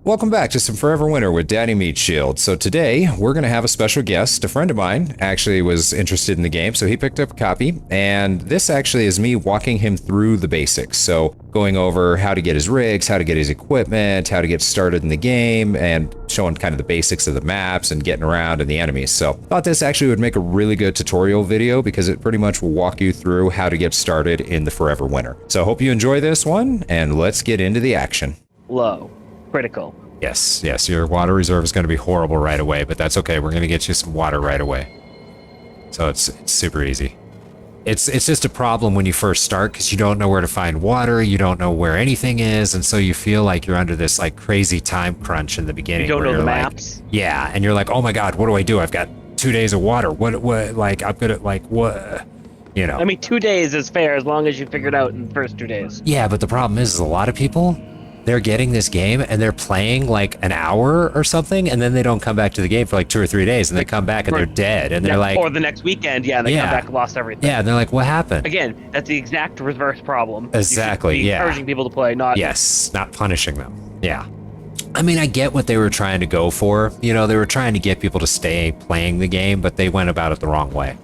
Welcome back to some Forever Winter with Daddy MeatShield. So today we're going to have a special guest. A friend of mine actually was interested in the game, so he picked up a copy. And this actually is me walking him through the basics. So going over how to get his rigs, how to get his equipment, how to get started in the game, and showing kind of the basics of the maps and getting around and the enemies. So thought this actually would make a really good tutorial video because it pretty much will walk you through how to get started in the Forever Winter. So hope you enjoy this one, and let's get into the action. Low. Critical. Yes, your water reserve is going to be horrible right away, but that's okay. We're going to get you some water right away. So it's super easy. It's just a problem when you first start because you don't know where to find water, you don't know where anything is, and so you feel like you're under this like crazy time crunch in the beginning. You don't know the like, maps. Yeah, and you're like, oh my god, what do? I've got 2 days of water. What, like, I'm gonna, like, what? You know. I mean, 2 days is fair as long as you figure it out in the first 2 days. Yeah, but the problem is a lot of people, they're getting this game and they're playing like an hour or something, and then they don't come back to the game for like 2 or 3 days, and they come back and they're dead, and they're like, or the next weekend, and they come back and lost everything. Yeah, and they're like, what happened? Again, that's the exact reverse problem. Exactly. You should be encouraging people to play, not not punishing them. Yeah. I mean, I get what they were trying to go for. You know, they were trying to get people to stay playing the game, but they went about it the wrong way.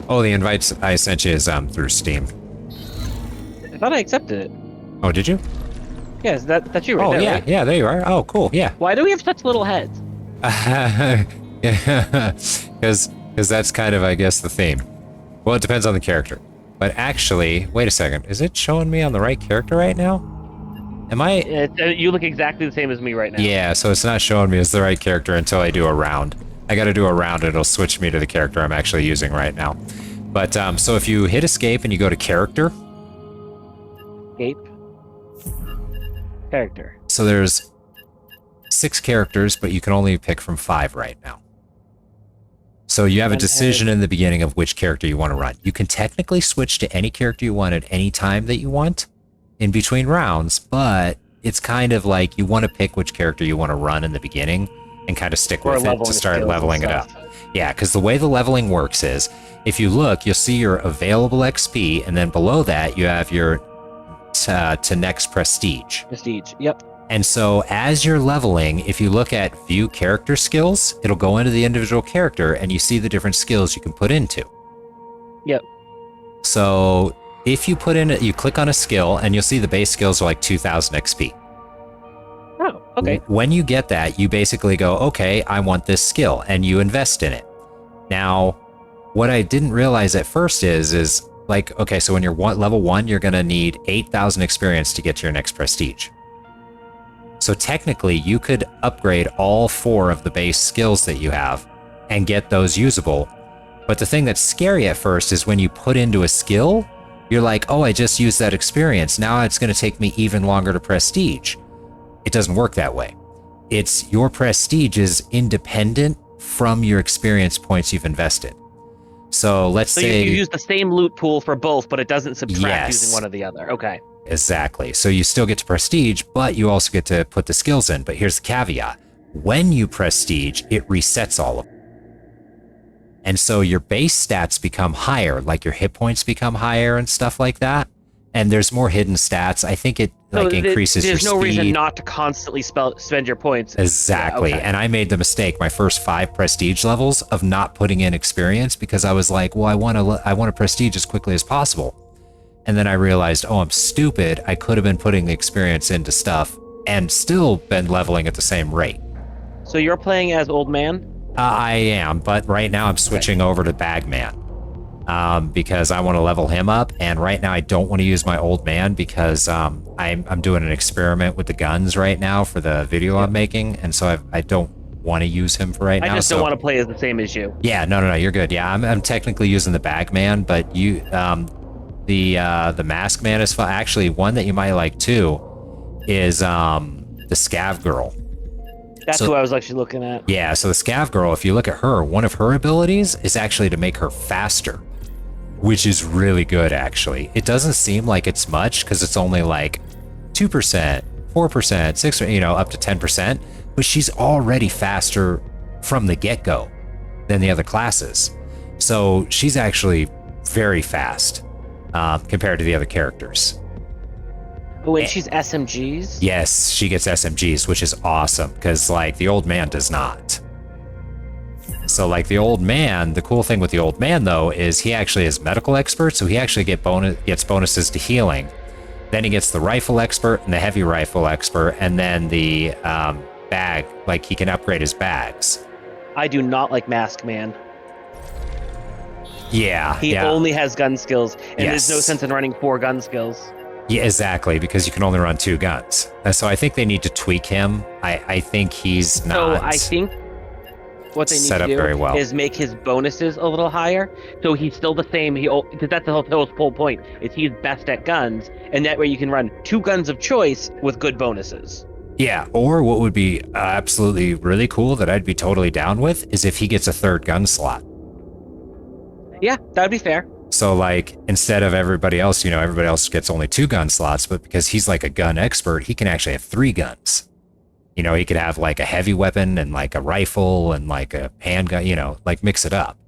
Oh, the invites I sent you is through Steam. I thought I accepted it. Oh, did you? Yes, that's you right there. Yeah, right? yeah, there you are. Oh, cool. Yeah. Why do we have such little heads? Because that's kind of, I guess, the theme. Well, it depends on the character. But actually, wait a second. Is it showing me on the right character right now? Am I? You look exactly the same as me right now. Yeah, so it's not showing me as the right character until I do a round. I got to do a round, and it'll switch me to the character I'm actually using right now. But so if you hit escape and you go to character. Escape. Character. So there's 6 characters, but you can only pick from 5 right now. So you have a decision in the beginning of which character you want to run. You can technically switch to any character you want at any time that you want in between rounds, but it's kind of like you want to pick which character you want to run in the beginning and kind of stick with it to start leveling it up. Yeah, because the way the leveling works is, if you look, you'll see your available XP, and then below that you have your to next prestige. Prestige, yep. And so as you're leveling, if you look at view character skills, it'll go into the individual character and you see the different skills you can put into. Yep. So if you put in, you click on a skill and you'll see the base skills are like 2000 XP. Oh, okay. When you get that, you basically go, okay, I want this skill, and you invest in it. Now, what I didn't realize at first is like, okay, so when you're level 1, you're going to need 8,000 experience to get to your next prestige. So technically, you could upgrade all 4 of the base skills that you have and get those usable. But the thing that's scary at first is when you put into a skill, you're like, oh, I just used that experience. Now it's going to take me even longer to prestige. It doesn't work that way. It's your prestige is independent from your experience points you've invested. So let's say you use the same loot pool for both, but it doesn't subtract Yes. using one or the other. Okay. Exactly. So you still get to prestige, but you also get to put the skills in. But here's the caveat. When you prestige, it resets all of them. And so your base stats become higher, like your hit points become higher and stuff like that. And there's more hidden stats. I think it increases your speed. There's no reason not to constantly spend your points. Exactly. Yeah, okay. And I made the mistake my first 5 prestige levels of not putting in experience because I was like, well, I want to prestige as quickly as possible. And then I realized, oh, I'm stupid. I could have been putting the experience into stuff and still been leveling at the same rate. So you're playing as Old Man? I am, but right now I'm switching over to Bagman. Because I want to level him up, and right now I don't want to use my Old Man because I'm doing an experiment with the guns right now for the video I'm making, and so I don't want to use him for right now. I just don't want to play as the same as you. Yeah, no, you're good. Yeah, I'm technically using the Bagman, but you the Mask Man is fun. Actually, one that you might like too is the Scav Girl. That's who I was actually looking at. Yeah, so the Scav Girl, if you look at her, one of her abilities is actually to make her faster, which is really good, actually. It doesn't seem like it's much because it's only like 2%, 4%, 6%, up to 10%, but she's already faster from the get-go than the other classes. So she's actually very fast compared to the other characters. But when she's SMGs? Yes, she gets SMGs, which is awesome, because, like, the old man does not. So, like, the old man, the cool thing with the old man, though, is he actually is medical expert, so he actually gets bonuses to healing. Then he gets the rifle expert and the heavy rifle expert, and then the bag, like, he can upgrade his bags. I do not like Mask Man. Yeah, He only has gun skills, and there's no Yes. sense in running 4 gun skills. Yeah, exactly, because you can only run 2 guns. So I think they need to tweak him. I think he's not So I think what they need set to up do very well. is make his bonuses a little higher, so he's still the same. Because that's the whole point. Is he's best at guns, and that way you can run 2 guns of choice with good bonuses. Yeah, or what would be absolutely really cool that I'd be totally down with is if he gets a 3rd gun slot. Yeah, that would be fair. So, like, instead of everybody else, everybody else gets only 2 gun slots, but because he's like a gun expert, he can actually have 3 guns. He could have like a heavy weapon and like a rifle and like a handgun, like mix it up.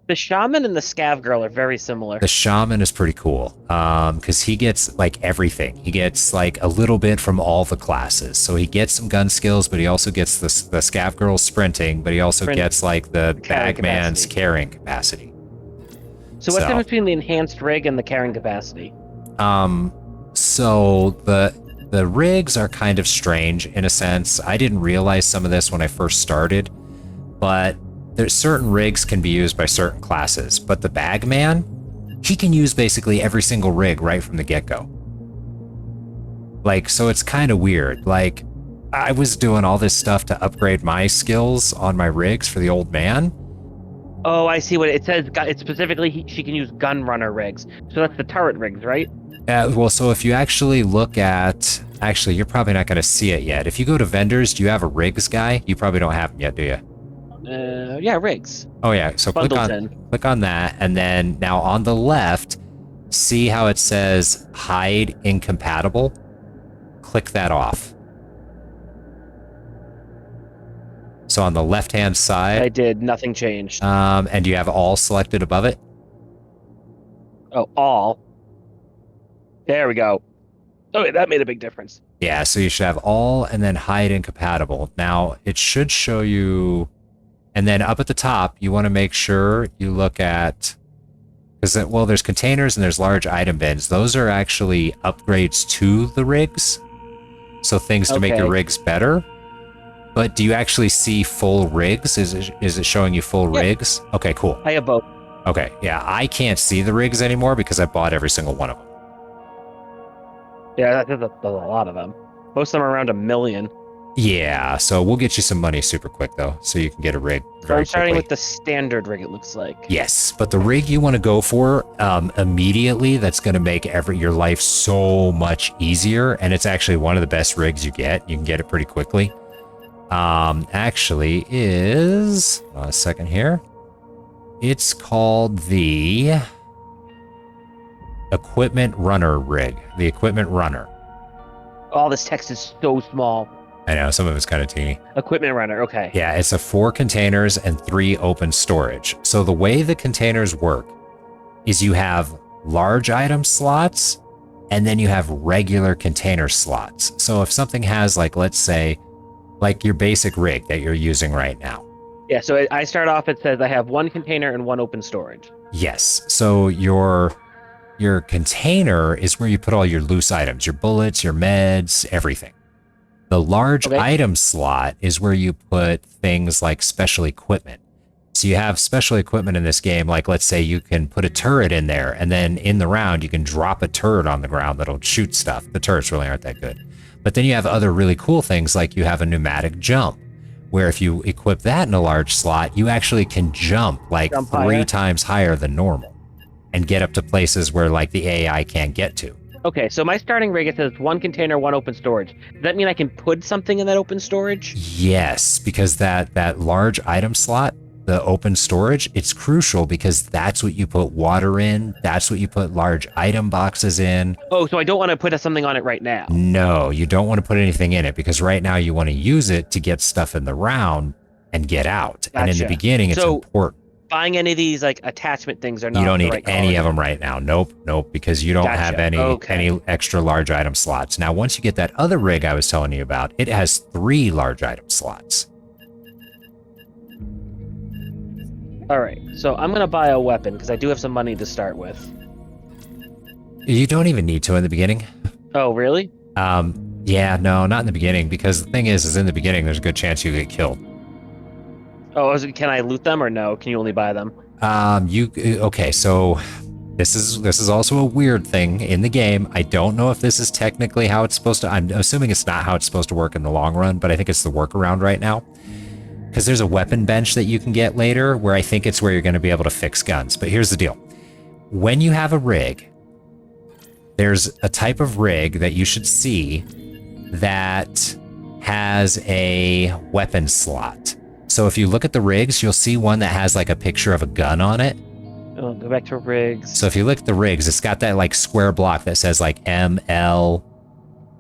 The shaman and the scav girl are very similar. The shaman is pretty cool because he gets like everything. He gets like a little bit from all the classes. So he gets some gun skills, but he also gets the scav girl sprinting, but he also gets like the bagman's carrying capacity. So what's the difference between the enhanced rig and the carrying capacity? So the rigs are kind of strange in a sense. I didn't realize some of this when I first started, but there's certain rigs can be used by certain classes, but the bagman, he can use basically every single rig right from the get-go. Like, so it's kind of weird. Like, I was doing all this stuff to upgrade my skills on my rigs for the old man. Oh, I see what it says. It's specifically she can use gun runner rigs. So that's the turret rigs, right? Well, so if you actually look at... Actually, you're probably not going to see it yet. If you go to vendors, do you have a rigs guy? You probably don't have him yet, do you? Yeah, rigs. Oh, yeah. So click on that. And then now on the left, see how it says hide incompatible? Click that off. So on the left-hand side... I did. Nothing changed. And you have all selected above it? Oh, all. There we go. Oh, that made a big difference. Yeah, so you should have all and then hide incompatible. Now, it should show you... And then up at the top, you want to make sure you look at... Because, well, there's containers and there's large item bins. Those are actually upgrades to the rigs. So things to make your rigs better. But do you actually see full rigs? Is it showing you full rigs? Okay, cool. I have both. Okay, yeah, I can't see the rigs anymore because I bought every single one of them. Yeah, there's a lot of them. Most of them are around 1 million. Yeah, so we'll get you some money super quick, though, so you can get a rig very I'm starting quickly. with the standard rig, it looks like. Yes, but the rig you want to go for immediately, that's going to make your life so much easier, and it's actually one of the best rigs you get. You can get it pretty quickly. Actually is... a second here. It's called the Equipment Runner rig. The Equipment Runner. All this text is so small. I know, some of it's kind of teeny. Equipment runner, okay. Yeah, it's a 4 containers and 3 open storage. So the way the containers work is you have large item slots and then you have regular container slots. So if something has, like, let's say, like your basic rig that you're using right now. Yeah, so I start off, it says I have 1 container and 1 open storage. Yes. So your container is where you put all your loose items, your bullets, your meds, everything. The large item slot is where you put things like special equipment. So you have special equipment in this game, like let's say you can put a turret in there, and then in the round you can drop a turret on the ground that'll shoot stuff. The turrets really aren't that good. But then you have other really cool things, like you have a pneumatic jump, where if you equip that in a large slot, you actually can jump like 3 times higher than normal and get up to places where like the AI can't get to. Okay, so my starting rig, it says 1 container, 1 open storage. Does that mean I can put something in that open storage? Yes, because that large item slot, the open storage, it's crucial because that's what you put water in. That's what you put large item boxes in. Oh, so I don't want to put something on it right now. No, you don't want to put anything in it because right now you want to use it to get stuff in the round and get out. Gotcha. And in the beginning, it's important. buying any of these like attachment things are not You don't the need right any of quality. them right now. Nope, because you don't have Gotcha. any Okay. extra large item slots. Now, once you get that other rig I was telling you about, it has 3 large item slots. All right. So I'm gonna buy a weapon because I do have some money to start with. You don't even need to in the beginning. Oh, really? Yeah, no, not in the beginning, because the thing is in the beginning, there's a good chance you get killed. Oh, can I loot them or no? Can you only buy them? Okay, so this is also a weird thing in the game. I don't know if this is technically how it's supposed to. I'm assuming it's not how it's supposed to work in the long run, but I think it's the workaround right now. Because there's a weapon bench that you can get later where I think it's where you're going to be able to fix guns. But here's the deal. When you have a rig, there's a type of rig that you should see that has a weapon slot. So if you look at the rigs, you'll see one that has like a picture of a gun on it. Oh, go back to rigs. So if you look at the rigs, it's got that like square block that says like ML.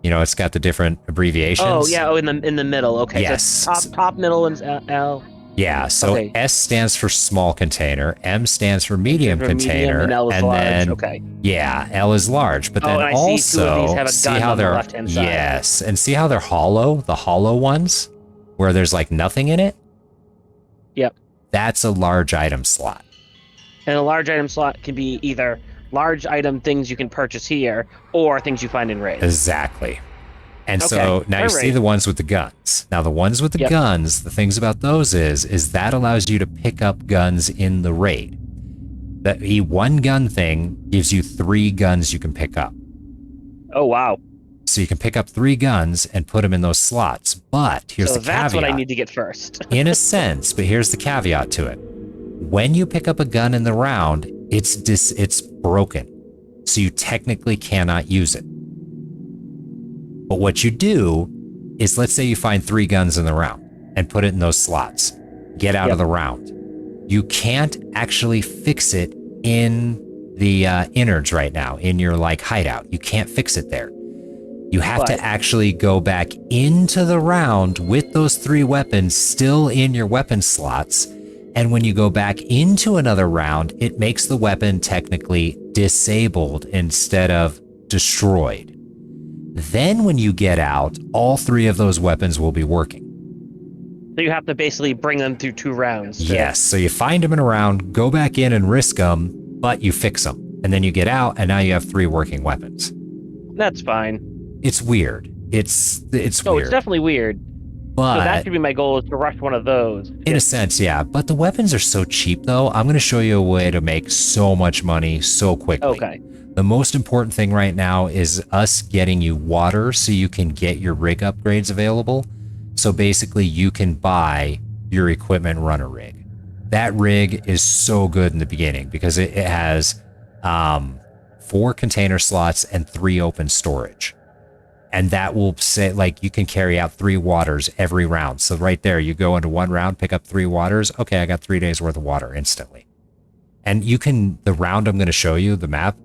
You know, it's got the different abbreviations. Oh yeah. Oh, in the middle. Okay. Yes. So top, middle, and L. Yeah. So okay. S stands for small container. M stands for medium container. And L is large. Then, okay. Yeah, L is large. But then and I also see two of these have a gun on the left-hand side. Yes, and see how they're hollow. The hollow ones, where there's like nothing in it. Yep. That's a large item slot. And a large item slot can be either large item things you can purchase here or things you find in raids. Exactly. And so now you see the ones with the guns. Now the ones with the guns, the things about those is that allows you to pick up guns in the raid. That one gun thing gives you 3 guns you can pick up. Oh, wow. So you can pick up 3 guns and put them in those slots. But here's the caveat. That's what I need to get first. In a sense, but here's the caveat to it. When you pick up a gun in the round, it's broken. So you technically cannot use it. But what you do is, let's say you find 3 guns in the round and put it in those slots. Get out of the round. You can't actually fix it in the innards right now, in your like hideout. You can't fix it there. You have to actually go back into the round with those 3 weapons still in your weapon slots. And when you go back into another round, it makes the weapon technically disabled instead of destroyed. Then when you get out, all 3 of those weapons will be working. So you have to basically bring them through 2 rounds. Yes, so you find them in a round, go back in and risk them, but you fix them. And then you get out, and now you have 3 working weapons. That's fine. It's weird. It's weird. It's definitely weird. But so that should be my goal, is to rush one of those. In a sense, yeah. But the weapons are so cheap, though. I'm going to show you a way to make so much money so quickly. Okay. The most important thing right now is us getting you water so you can get your rig upgrades available. So basically, you can buy your equipment runner rig. That rig is so good in the beginning because it has 4 container slots and 3 open storage. And that will say, like, you can carry out 3 waters every round. So right there, you go into one round, pick up 3 waters. Okay, I got 3 days worth of water instantly. And you can, the round I'm going to show you, the map,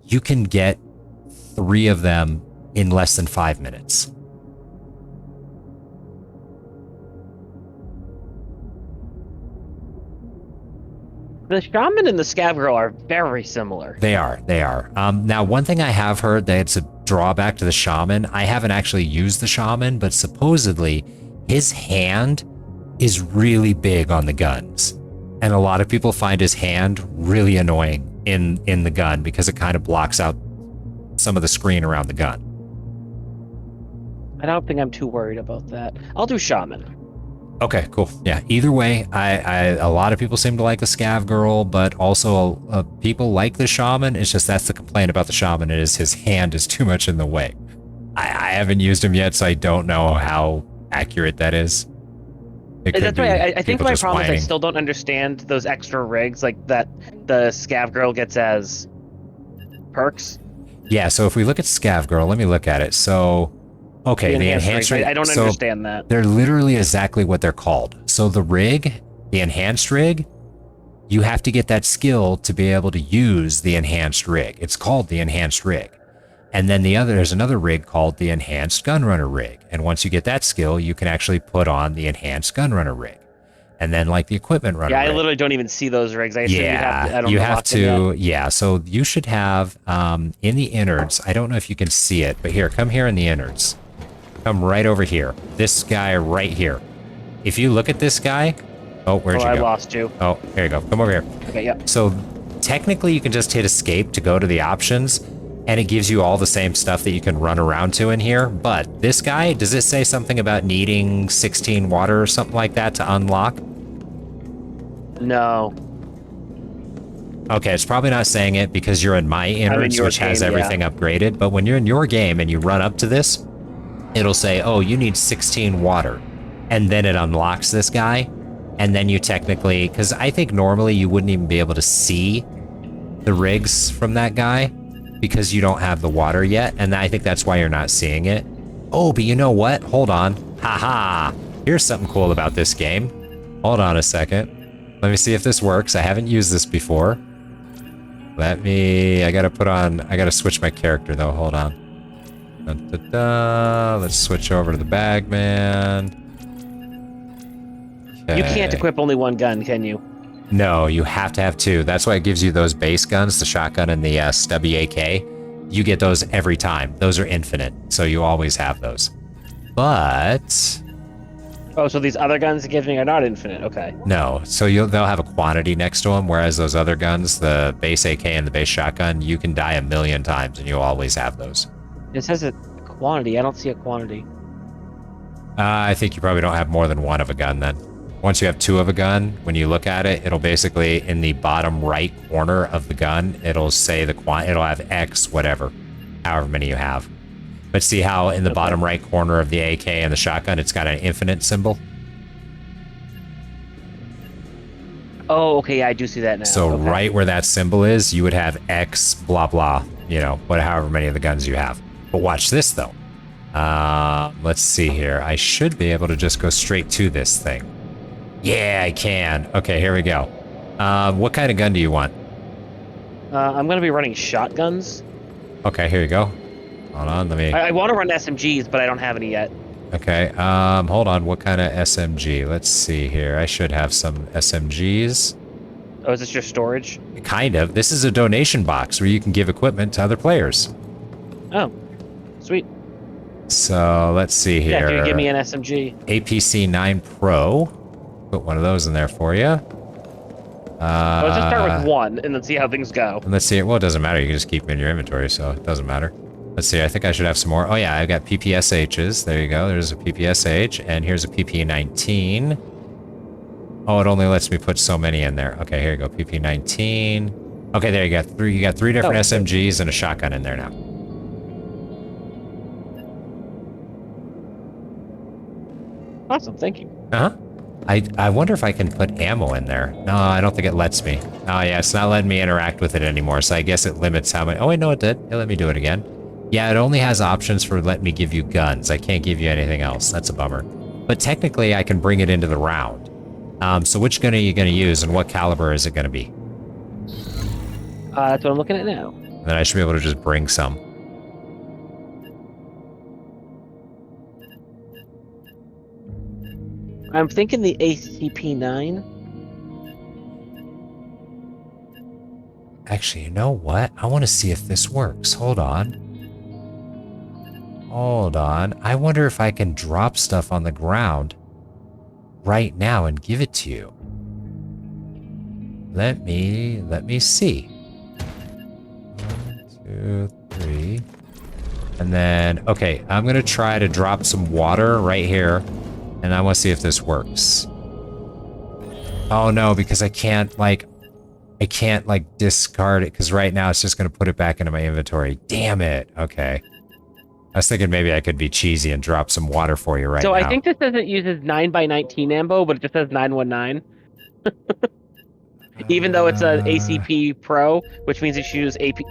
you can get 3 of them in less than 5 minutes. The shaman and the scav girl are very similar. They are. Now, one thing I have heard that it's a drawback to the shaman, I haven't actually used the shaman, but supposedly his hand is really big on the guns. And a lot of people find his hand really annoying in the gun because it kind of blocks out some of the screen around the gun. I don't think I'm too worried about that. I'll do shaman. Okay, cool. Yeah, either way, a lot of people seem to like the scav girl, but also people like the shaman. It's just that's the complaint about the shaman, is his hand is too much in the way. I haven't used him yet, so I don't know how accurate that is. That's right. I think my problem is I still don't understand those extra rigs like that the scav girl gets as perks. Yeah, so if we look at scav girl, let me look at it. So, okay, the enhanced rig. I don't understand that. They're literally exactly what they're called. So the rig, the enhanced rig, you have to get that skill to be able to use the enhanced rig. It's called the enhanced rig. And then there's another rig called the enhanced gunrunner rig. And once you get that skill, you can actually put on the enhanced gunrunner rig. and then like the equipment runner. Yeah, I rig. literally don't even see those rigs. I assume Yeah, you have to. Yeah, so you should have in the innards. I don't know if you can see it, but here, come here in the innards. Come right over here. This guy right here. If you look at this guy, oh, where'd you go? I lost you. Oh, here you go. Come over here. Okay, yep. So technically, you can just hit escape to go to the options, and it gives you all the same stuff that you can run around to in here. But this guy, does it say something about needing 16 water or something like that to unlock? No. Okay, it's probably not saying it because you're in my innards, which has everything upgraded. But when you're in your game and you run up to this, it'll say, oh, you need 16 water. And then it unlocks this guy. And then you technically, because I think normally you wouldn't even be able to see the rigs from that guy because you don't have the water yet. And I think that's why you're not seeing it. Oh, but you know what? Hold on. Haha. Here's something cool about this game. Hold on a second. Let me see if this works. I haven't used this before. I gotta switch my character though. Hold on. Dun, dun, dun. Let's switch over to the bagman. Okay. You can't equip only one gun, can you? No, you have to have two. That's why it gives you those base guns, the shotgun and the stubby AK. You get those every time. Those are infinite, so you always have those. But... Oh, so these other guns give me are not infinite. Okay. No, so they'll have a quantity next to them, whereas those other guns, the base AK and the base shotgun, you can die 1,000,000 times and you'll always have those. It says a quantity. I don't see a quantity. I think you probably don't have more than one of a gun then. Once you have two of a gun, when you look at it, it'll basically, in the bottom right corner of the gun, it'll say it'll have X, whatever, however many you have. But see how in the bottom right corner of the AK and the shotgun, it's got an infinite symbol? Oh, okay, yeah, I do see that now. So okay. right where that symbol is, you would have X, blah, blah, however many of the guns you have. But watch this, though. Let's see here. I should be able to just go straight to this thing. Yeah, I can. Okay, here we go. What kind of gun do you want? I'm going to be running shotguns. Okay, here you go. Hold on, let me... I want to run SMGs, but I don't have any yet. Okay, hold on. What kind of SMG? Let's see here. I should have some SMGs. Oh, is this your storage? Kind of. This is a donation box where you can give equipment to other players. Oh, sweet. So, let's see here. Yeah, can you give me an SMG? APC 9 Pro. Put one of those in there for you. Let's just start with one and then see how things go. And let's see. Well, it doesn't matter. You can just keep them in your inventory, so it doesn't matter. Let's see. I think I should have some more. Oh, yeah. I've got PPSHs. There you go. There's a PPSH. And here's a PP19. Oh, it only lets me put so many in there. Okay, here you go. PP19. Okay, there you got three. You got three different SMGs and a shotgun in there now. Awesome. Thank you. Uh-huh. I wonder if I can put ammo in there. No, I don't think it lets me. Oh, yeah, it's not letting me interact with it anymore, so I guess it limits how many... Oh, wait, no, it did. It let me do it again. Yeah, it only has options for letting me give you guns. I can't give you anything else. That's a bummer. But technically, I can bring it into the round. So which gun are you going to use, and what caliber is it going to be? That's what I'm looking at now. And then I should be able to just bring some. I'm thinking the ACP-9. Actually, you know what? I want to see if this works. Hold on. Hold on. I wonder if I can drop stuff on the ground right now and give it to you. Let me see. 1, 2, 3. And then, okay, I'm going to try to drop some water right here. And I want to see if this works. Oh no, because I can't discard it because right now it's just going to put it back into my inventory. Damn it. Okay. I was thinking maybe I could be cheesy and drop some water for you right now. So I think this says it uses 9x19 ammo, but it just says 919. Even though it's an ACP Pro, which means it should use ACP.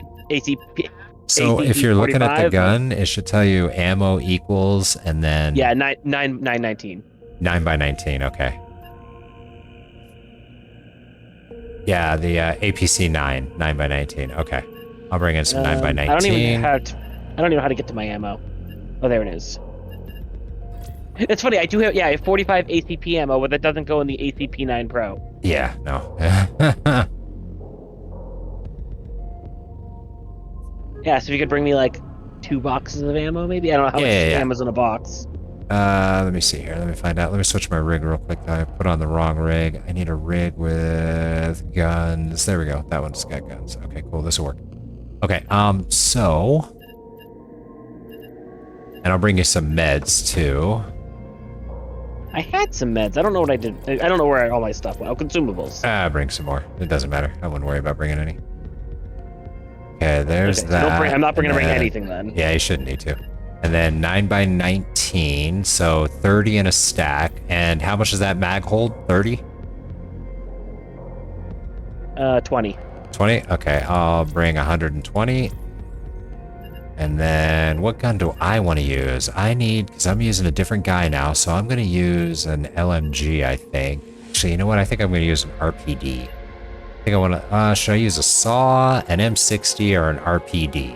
So ACP if you're looking at the 45, gun, it should tell you ammo equals and then... Yeah, 919. 9x19, okay. Yeah, the APC 9x19, okay. I'll bring in some 9x19. I don't even know how to get to my ammo. Oh, there it is. It's funny. I do have, I have 45 ACP ammo, but that doesn't go in the ACP 9 Pro. Yeah, no. Yeah, so if you could bring me like 2 boxes of ammo, maybe. I don't know how much ammo's in a box. Let me see here. Let me find out. Let me switch my rig real quick. I put on the wrong rig. I need a rig with guns. There we go. That one's got guns. Okay, cool. This will work. Okay, so... And I'll bring you some meds, too. I had some meds. I don't know what I did. I don't know where all my stuff went. Oh, consumables. Bring some more. It doesn't matter. I wouldn't worry about bringing any. Okay, there's that. So I'm not going to bring anything then. Yeah, you shouldn't need to. And then 9x19, so 30 in a stack. And how much does that mag hold? 30? 20. 20? Okay, I'll bring 120. And then what gun do I want to use? Because I'm using a different guy now, so I'm going to use an LMG, I think. Actually, you know what? I think I'm going to use an RPD. I think I want to, should I use a SAW, an M60, or an RPD?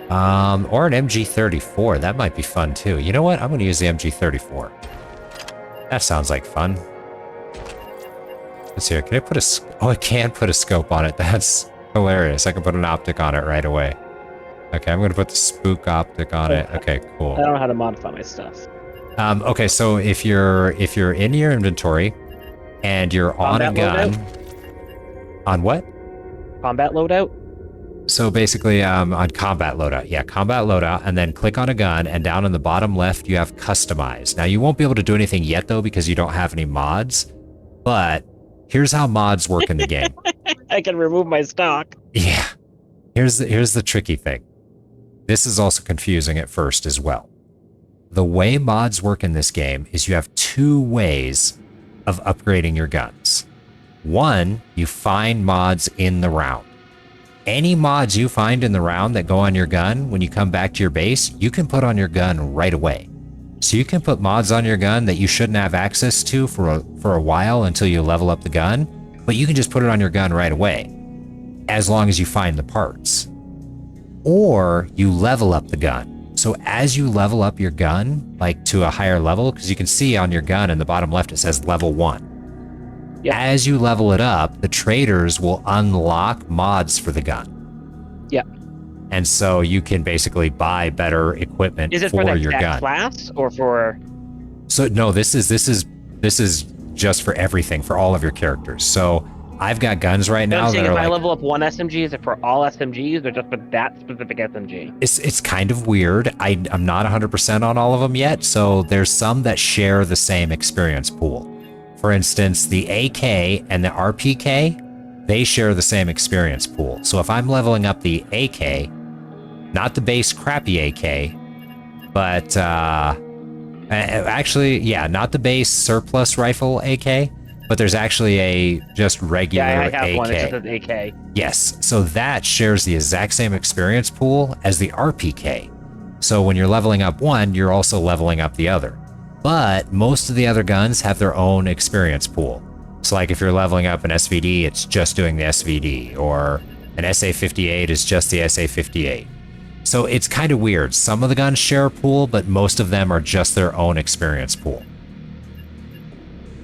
Or an MG34. That might be fun too. You know what? I'm going to use the MG34. That sounds like fun. Let's see here. Can I put a... Oh, I can put a scope on it. That's hilarious. I can put an optic on it right away. Okay, I'm going to put the spook optic on it. Okay, cool. I don't know how to modify my stuff. Okay, so if you're in your inventory and you're on a gun... Loadout? On what? Combat loadout? So basically, on combat loadout. Yeah, combat loadout, and then click on a gun, and down in the bottom left, you have customize. Now, you won't be able to do anything yet, though, because you don't have any mods, but here's how mods work in the game. I can remove my stock. Yeah. Here's the tricky thing. This is also confusing at first as well. The way mods work in this game is you have 2 ways of upgrading your guns. One, you find mods in the round. Any mods you find in the round that go on your gun, when you come back to your base, you can put on your gun right away. So you can put mods on your gun that you shouldn't have access to for a while until you level up the gun, but you can just put it on your gun right away, as long as you find the parts. Or you level up the gun. So as you level up your gun, like to a higher level, because you can see on your gun in the bottom left it says level 1. Yeah. As you level it up, the traders will unlock mods for the gun. Yeah. And so you can basically buy better equipment for your gun. Class or for? So no, this is just for everything, for all of your characters. So I've got guns right now. If I level up one SMG, is it for all SMGs or just for that specific SMG? It's kind of weird. I'm not 100% on all of them yet. So there's some that share the same experience pool. For instance, the AK and the RPK, they share the same experience pool. So if I'm leveling up the AK, not the base crappy AK, but actually, yeah, not the base surplus rifle AK, but there's actually a just regular AK. Yeah, I have one. It's just an AK. Yes, so that shares the exact same experience pool as the RPK. So when you're leveling up one, you're also leveling up the other. But most of the other guns have their own experience pool. So like if you're leveling up an SVD, it's just doing the SVD, or an SA58 is just the SA58. So it's kind of weird. Some of the guns share a pool, but most of them are just their own experience pool.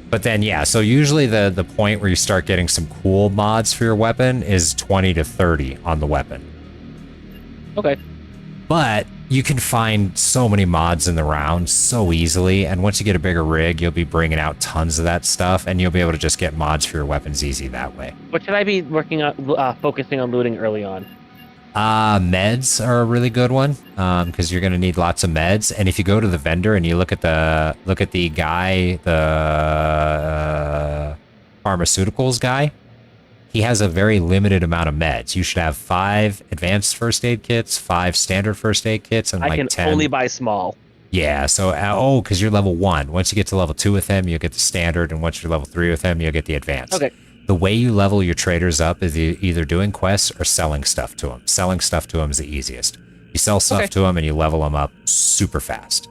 But then, yeah, so usually the point where you start getting some cool mods for your weapon is 20 to 30 on the weapon. Okay. But you can find so many mods in the round so easily, and once you get a bigger rig, you'll be bringing out tons of that stuff, and you'll be able to just get mods for your weapons easy that way. What should I be working on, focusing on looting early on? Meds are a really good one, because you're going to need lots of meds. And if you go to the vendor and you look at the guy, the pharmaceuticals guy, he has a very limited amount of meds. You should have 5 advanced first aid kits, 5 standard first aid kits, and like 10. I can only buy small. Yeah, so, because you're level 1. Once you get to level 2 with him, you'll get the standard, and once you're level 3 with him, you'll get the advanced. Okay. The way you level your traders up is either doing quests or selling stuff to them. Selling stuff to them is the easiest. You sell stuff to them and you level them up super fast.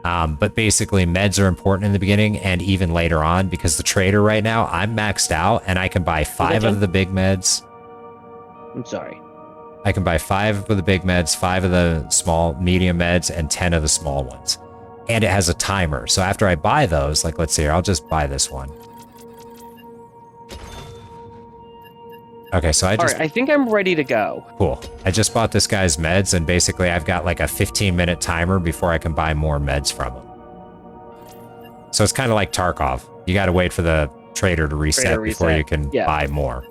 But basically, meds are important in the beginning and even later on, because the trader right now, I'm maxed out and I can buy 5 of the big meds. I'm sorry. I can buy 5 of the big meds, 5 of the small, medium meds, and 10 of the small ones. and it has a timer. So after I buy those, like let's see here, I'll just buy this one. Okay, so All right, I think I'm ready to go. Cool. I just bought this guy's meds, and basically I've got like a 15-minute timer before I can buy more meds from him. So it's kind of like Tarkov. You got to wait for the trader to reset before you can buy more.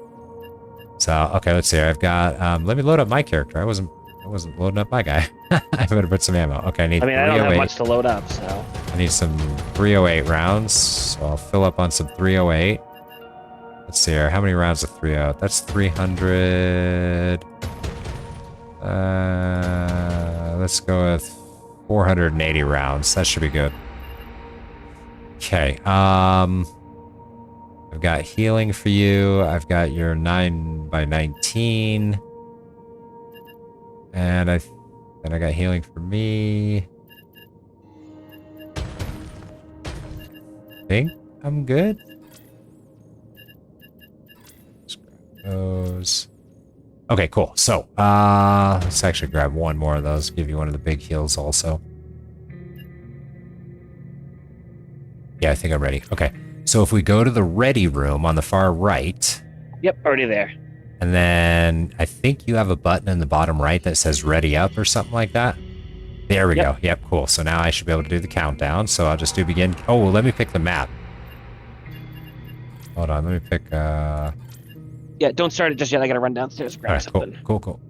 So, okay, let's see. I've got, let me load up my character. I wasn't loading up my guy. I better put some ammo. Okay, I don't have much to load up, so. I need some 308 rounds, so I'll fill up on some 308. Let's see here. How many rounds of 308? That's 300. Let's go with 480 rounds. That should be good. Okay. I've got healing for you. I've got your 9x19. And I got healing for me. I think I'm good. Those. Okay, cool. So, let's actually grab one more of those. Give you one of the big heals also. Yeah, I think I'm ready. Okay. So if we go to the ready room on the far right. Yep, already there. And then I think you have a button in the bottom right that says ready up or something like that. There we go. Yep, cool. So now I should be able to do the countdown. So I'll just do begin. Oh, well, let me pick the map. Hold on, let me pick Yeah, don't start it just yet. I gotta run downstairs and grab something. Cool.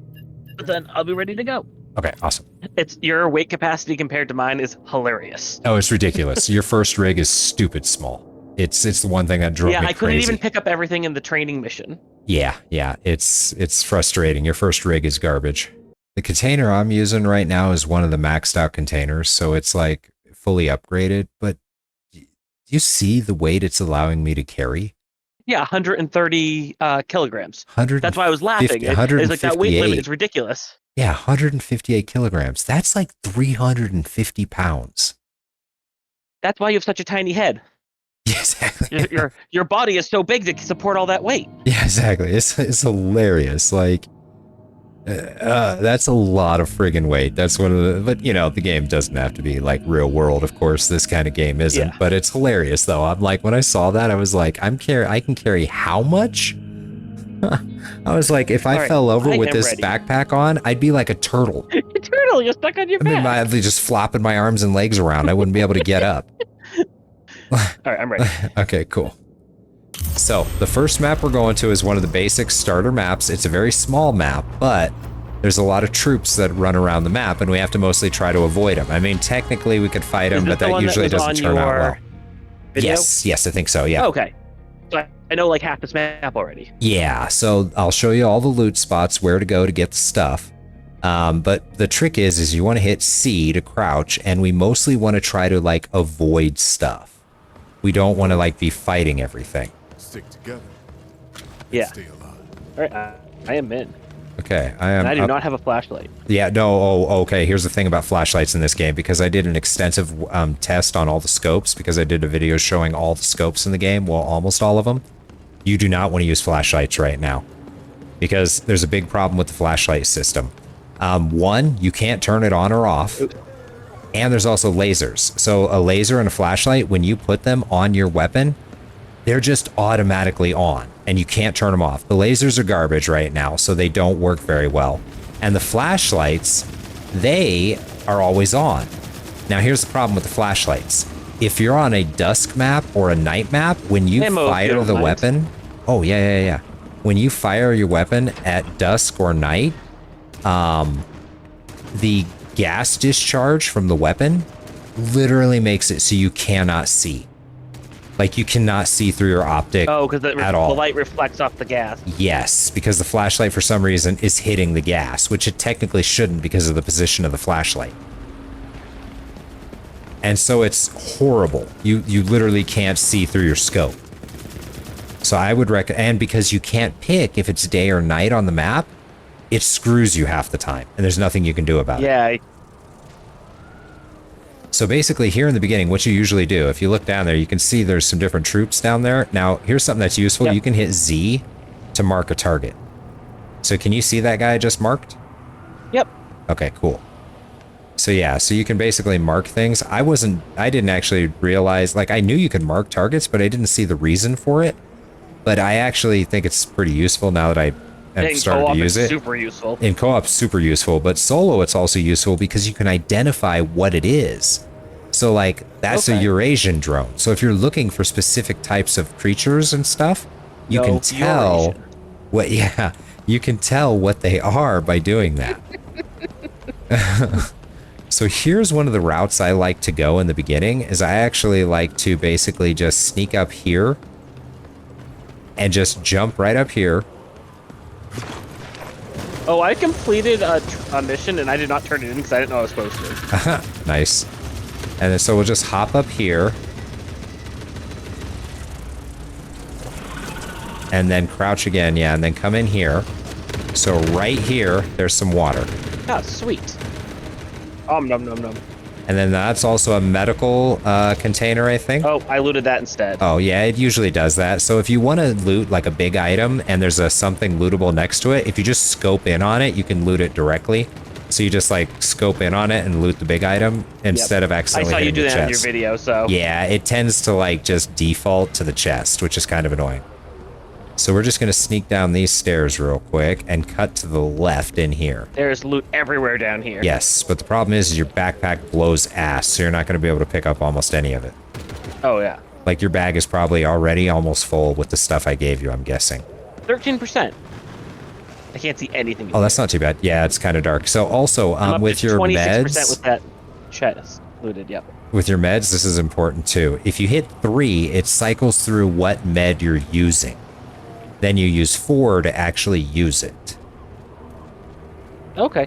But then I'll be ready to go. Okay, awesome. It's your weight capacity compared to mine is hilarious. Oh, it's ridiculous. Your first rig is stupid small. It's the one thing that drove me crazy. Yeah, I couldn't even pick up everything in the training mission. Yeah, it's frustrating. Your first rig is garbage. The container I'm using right now is one of the maxed out containers, so it's like fully upgraded, but do you see the weight it's allowing me to carry? Yeah, 130 kilograms. That's why I was laughing. It's like that weight limit is ridiculous. Yeah, 158 kilograms. That's like 350 pounds. That's why you have such a tiny head. Yeah, exactly. Your body is so big to support all that weight. Yeah, exactly. It's hilarious. Like, that's a lot of friggin' weight. That's one of the, but you know, the game doesn't have to be like real world, of course. This kind of game isn't, but it's hilarious though. I'm like, when I saw that, I was like, I can carry how much? I was like, if I fell over with this backpack on, I'd be like a turtle. A turtle, you're stuck on your back. I'd be just flopping my arms and legs around. I wouldn't be able to get up. All right, I'm ready. Okay, cool. So the first map we're going to is one of the basic starter maps. It's a very small map, but there's a lot of troops that run around the map, and we have to mostly try to avoid them. I mean, technically we could fight them, but that usually doesn't turn out well. Video? Yes, I think so, yeah. Okay. So I know like half this map already. Yeah, so I'll show you all the loot spots, where to go to get the stuff. But the trick is you want to hit C to crouch, and we mostly want to try to like avoid stuff. We don't want to like be fighting everything. Stick together. Yeah. Stay alive. All right, I am in. Okay, I am. And I do not have a flashlight. Yeah, no. Oh, okay. Here's the thing about flashlights in this game, because I did an extensive test on all the scopes, because I did a video showing all the scopes in the game, well, almost all of them. You do not want to use flashlights right now, because there's a big problem with the flashlight system. One, you can't turn it on or off. And there's also lasers. So a laser and a flashlight, when you put them on your weapon, they're just automatically on, and you can't turn them off. The lasers are garbage right now, so they don't work very well. And the flashlights, they are always on. Now here's the problem with the flashlights. If you're on a dusk map or a night map, when you fire the weapon... Oh, yeah. When you fire your weapon at dusk or night, the gas discharge from the weapon literally makes it so you cannot see. Like, you cannot see through your optic because the light reflects off the gas. Yes, because the flashlight for some reason is hitting the gas, which it technically shouldn't because of the position of the flashlight. And so it's horrible. You literally can't see through your scope. So I would recommend, and because you can't pick if it's day or night on the map, it screws you half the time, and there's nothing you can do about it. Yeah. So basically here in the beginning, what you usually do, if you look down there, you can see there's some different troops down there. Now, here's something that's useful. You can hit Z to mark a target. So can you see that guy I just marked? Yep. Okay, cool. So yeah, so you can basically mark things. I didn't actually realize, like I knew you could mark targets, but I didn't see the reason for it. But I actually think it's pretty useful now that I have started to use it. Super useful. In co-op, super useful, but solo it's also useful because you can identify what it is. So like, that's a Eurasian drone. So if you're looking for specific types of creatures and stuff, you can tell what, you can tell what they are by doing that. So here's one of the routes I like to go in the beginning, is I actually like to basically just sneak up here and just jump right up here. Oh, I completed a mission and I did not turn it in because I didn't know I was supposed to. Nice. And then, so we'll just hop up here. And then crouch again, yeah, and then come in here. So right here, there's some water. Ah, sweet. Nom nom nom. And then that's also a medical container, I think. Oh, I looted that instead. Oh, yeah, it usually does that. So if you want to loot like a big item and there's something lootable next to it, if you just scope in on it, you can loot it directly. So you just like scope in on it and loot the big item instead of accidentally hitting the chest. I saw you do that in your video, so. Yeah, it tends to like just default to the chest, which is kind of annoying. So we're just going to sneak down these stairs real quick and cut to the left in here. There's loot everywhere down here. Yes, but the problem is your backpack blows ass, so you're not going to be able to pick up almost any of it. Oh, yeah. Like your bag is probably already almost full with the stuff I gave you, I'm guessing. 13%. I can't see anything. Oh, that's not too bad. Yeah, it's kind of dark. So also, with your 26% meds... with that chest looted, yep. With your meds, this is important too. If you hit 3, it cycles through what med you're using. Then you use 4 to actually use it. Okay.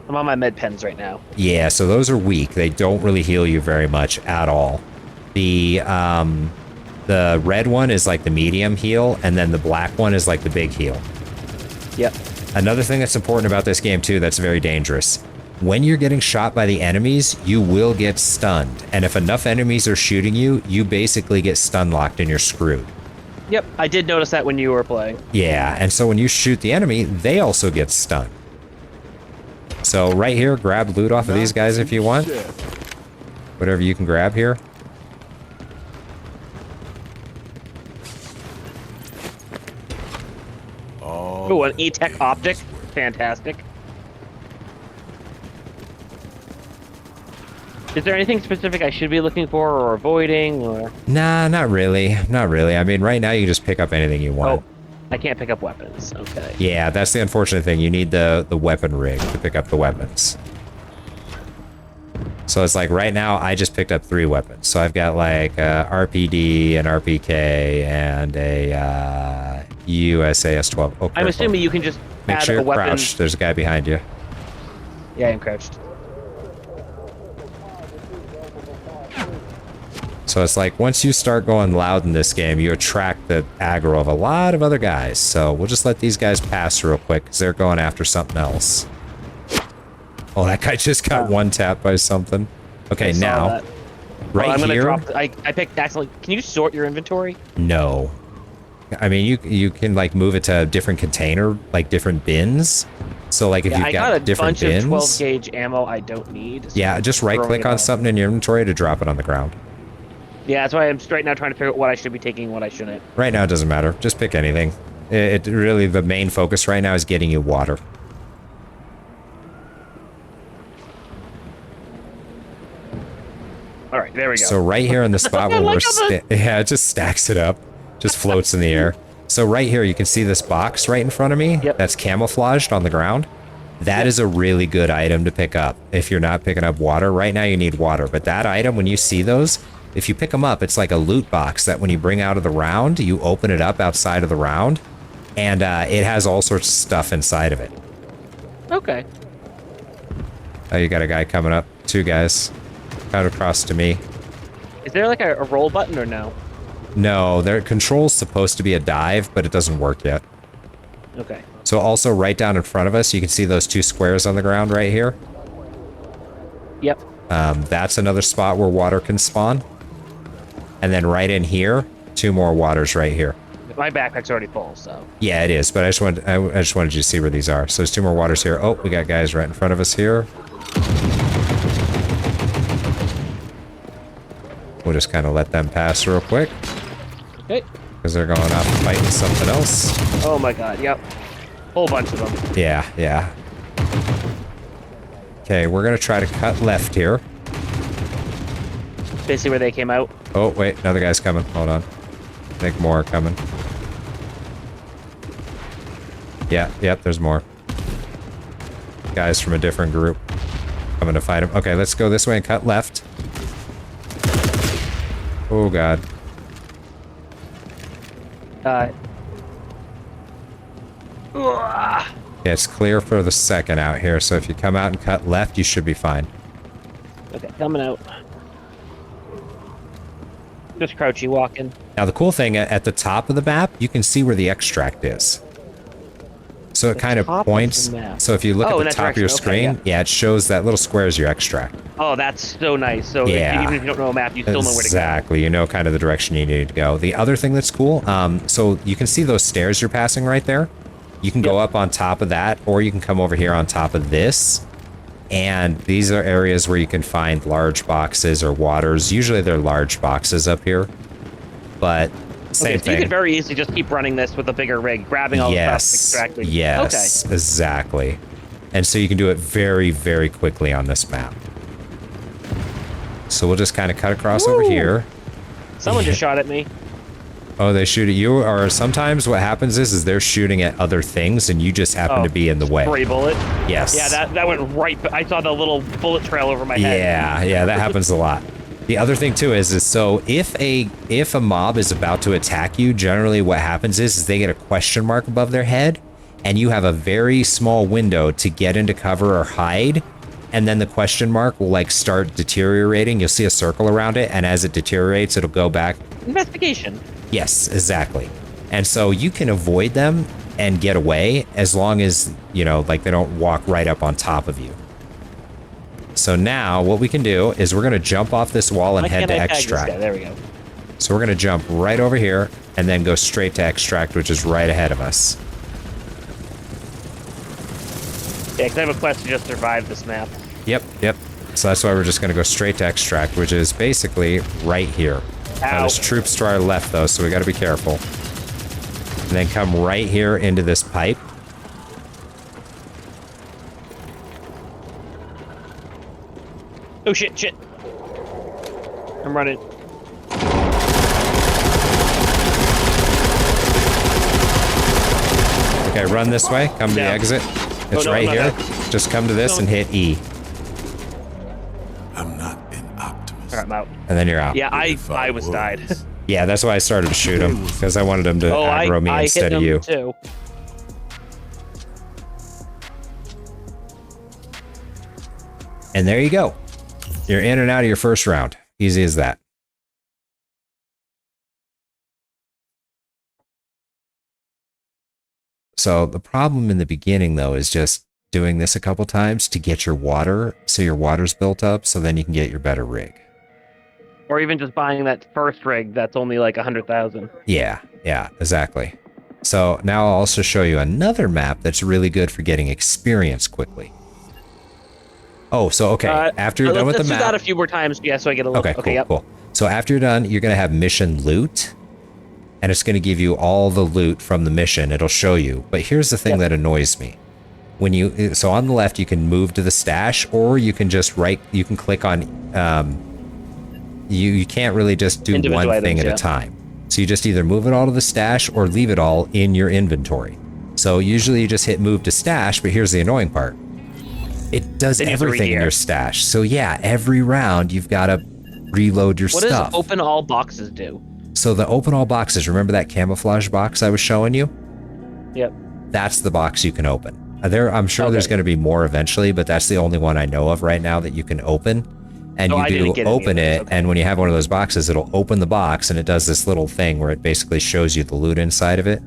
I'm on my med pens right now. Yeah, so those are weak. They don't really heal you very much at all. The red one is like the medium heal, and then the black one is like the big heal. Yep. Another thing that's important about this game too that's very dangerous. When you're getting shot by the enemies, you will get stunned. And if enough enemies are shooting you, you basically get stun locked and you're screwed. Yep, I did notice that when you were playing. Yeah, and so when you shoot the enemy, they also get stunned. So right here, grab loot off of these guys if you want. Whatever you can grab here. Oh, an E-Tech optic. Fantastic. Is there anything specific I should be looking for or avoiding, or? Nah, not really. Not really. I mean, right now you can just pick up anything you want. Oh, I can't pick up weapons. Okay. Yeah, that's the unfortunate thing. You need the weapon rig to pick up the weapons. So it's like right now I just picked up 3 weapons. So I've got like a RPD, an RPK, and a USAS-12. Oh, I'm assuming you can just make add sure a you're weapon. crouched. There's a guy behind you. Yeah, I'm crouched. So it's like once you start going loud in this game, you attract the aggro of a lot of other guys. So we'll just let these guys pass real quick because they're going after something else. Oh, that guy just got one tap by something. Okay, now, right I'm gonna here. I picked accidentally. Can you sort your inventory? No. I mean, you can like move it to a different container, like different bins. So like if you've got different bins. I got a bunch of 12 gauge ammo I don't need. So yeah, just right click on something in your inventory to drop it on the ground. Yeah, that's why I'm right now trying to figure out what I should be taking, what I shouldn't. Right now it doesn't matter. Just pick anything. It really, the main focus right now is getting you water. All right, there we go. So right here in the spot where yeah, it just stacks it up, just floats in the air. So right here, you can see this box right in front of me. Yep. That's camouflaged on the ground. That is a really good item to pick up if you're not picking up water. Right now you need water, but that item, when you see those, if you pick them up, it's like a loot box that when you bring out of the round, you open it up outside of the round, and it has all sorts of stuff inside of it. Okay. Oh, you got a guy coming up. 2 guys. Out across to me. Is there like a roll button or no? No, their control's supposed to be a dive, but it doesn't work yet. Okay. So also right down in front of us, you can see those 2 squares on the ground right here. Yep. That's another spot where water can spawn. And then right in here, 2 more waters right here. My backpack's already full, so. Yeah, it is, but I just wanted you to see where these are. So there's 2 more waters here. Oh, we got guys right in front of us here. We'll just kind of let them pass real quick. Okay. Because they're going off and fighting something else. Oh my god, yep. Whole bunch of them. Yeah, yeah. Okay, we're going to try to cut left here. Basically where they came out. Oh, wait, another guy's coming. Hold on. I think more are coming. Yeah, yep, there's more. Guys from a different group. Coming to fight him. Okay, let's go this way and cut left. Oh, God. Ugh. Yeah, it's clear for the second out here, so if you come out and cut left, you should be fine. Okay, coming out. Just crouchy walking. Now, the cool thing, at the top of the map, you can see where the extract is. So it kind of points. So if you look at the top of your screen, yeah, it shows that little square is your extract. Oh, that's so nice. So yeah, even if you don't know a map, you still know where to go. Exactly. You know kind of the direction you need to go. The other thing that's cool, so you can see those stairs you're passing right there. You can go up on top of that, or you can come over here on top of this. And these are areas where you can find large boxes or waters. Usually they're large boxes up here. But same thing. You could very easily just keep running this with a bigger rig, grabbing all the stuff, extracting. Yes, okay. Exactly. And so you can do it very, very quickly on this map. So we'll just kind of cut across over here. Someone just shot at me. Oh, they shoot at you? Or sometimes what happens is they're shooting at other things and you just happen to be in the way. Stray bullet? Yes. Yeah, that went right... I saw the little bullet trail over my head. Yeah, that happens a lot. The other thing too is so if a mob is about to attack you, generally what happens is they get a question mark above their head and you have a very small window to get into cover or hide, and then the question mark will like start deteriorating. You'll see a circle around it, and as it deteriorates, it'll go back. Investigation. Yes, exactly. And so you can avoid them and get away as long as, you know, like they don't walk right up on top of you. So now what we can do is we're going to jump off this wall and head to extract. There we go. So we're going to jump right over here and then go straight to extract, which is right ahead of us. Yeah, because I have a quest to just survive this map. Yep. So that's why we're just going to go straight to extract, which is basically right here. Now, there's troops to our left, though, so we got to be careful. And then come right here into this pipe. Oh, shit. I'm running. Okay, run this way. Come to the exit. It's right here. Just come to this and hit E. I'm not an optimist. All right, I'm out. And then you're out. Yeah, I was died. Yeah, that's why I started to shoot him, because I wanted him to aggro me instead of you. Too. And there you go. You're in and out of your first round. Easy as that. So the problem in the beginning, though, is just doing this a couple times to get your water, so your water's built up, so then you can get your better rig. Or even just buying that first rig that's only like 100,000. Yeah, exactly. So now I'll also show you another map that's really good for getting experience quickly. Oh, so okay, after you're done with the map... Let's do that a few more times, yeah, so I get a little... Okay, cool. So after you're done, you're going to have mission loot, and it's going to give you all the loot from the mission. It'll show you. But here's the thing that annoys me. When you... So on the left, you can move to the stash, or you can just you can click on... You can't really just do one thing at a time. So you just either move it all to the stash or leave it all in your inventory. So usually you just hit move to stash, but here's the annoying part. It does everything in your stash. So yeah, every round you've got to reload your stuff. What does open all boxes do? So the open all boxes, remember that camouflage box I was showing you? Yep. That's the box you can open. I'm sure there's going to be more eventually, but that's the only one I know of right now that you can open. And you do open it, and when you have one of those boxes, it'll open the box, and it does this little thing where it basically shows you the loot inside of it,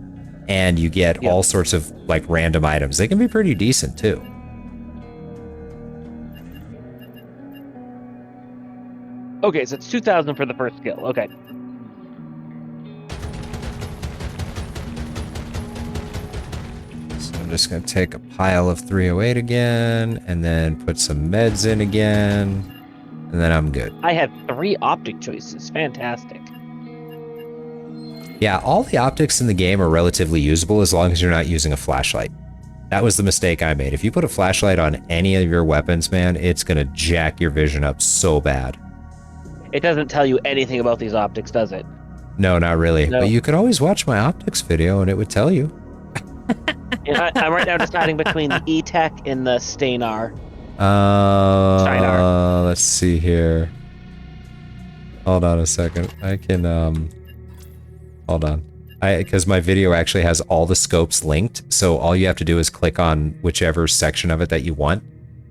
and you get all sorts of like random items. They can be pretty decent too. Okay, so it's 2,000 for the first skill. Okay. So I'm just going to take a pile of 308 again, and then put some meds in again. and then I'm good. I have 3 optic choices. Fantastic. Yeah, all the optics in the game are relatively usable as long as you're not using a flashlight. That was the mistake I made. If you put a flashlight on any of your weapons, man, it's gonna jack your vision up so bad. It doesn't tell you anything about these optics, does it? No, not really. No. But you could always watch my optics video and it would tell you. I'm right now deciding between the E-Tech and the Steinar. Let's see here. Hold on a second. I can, hold on. Because my video actually has all the scopes linked, so all you have to do is click on whichever section of it that you want,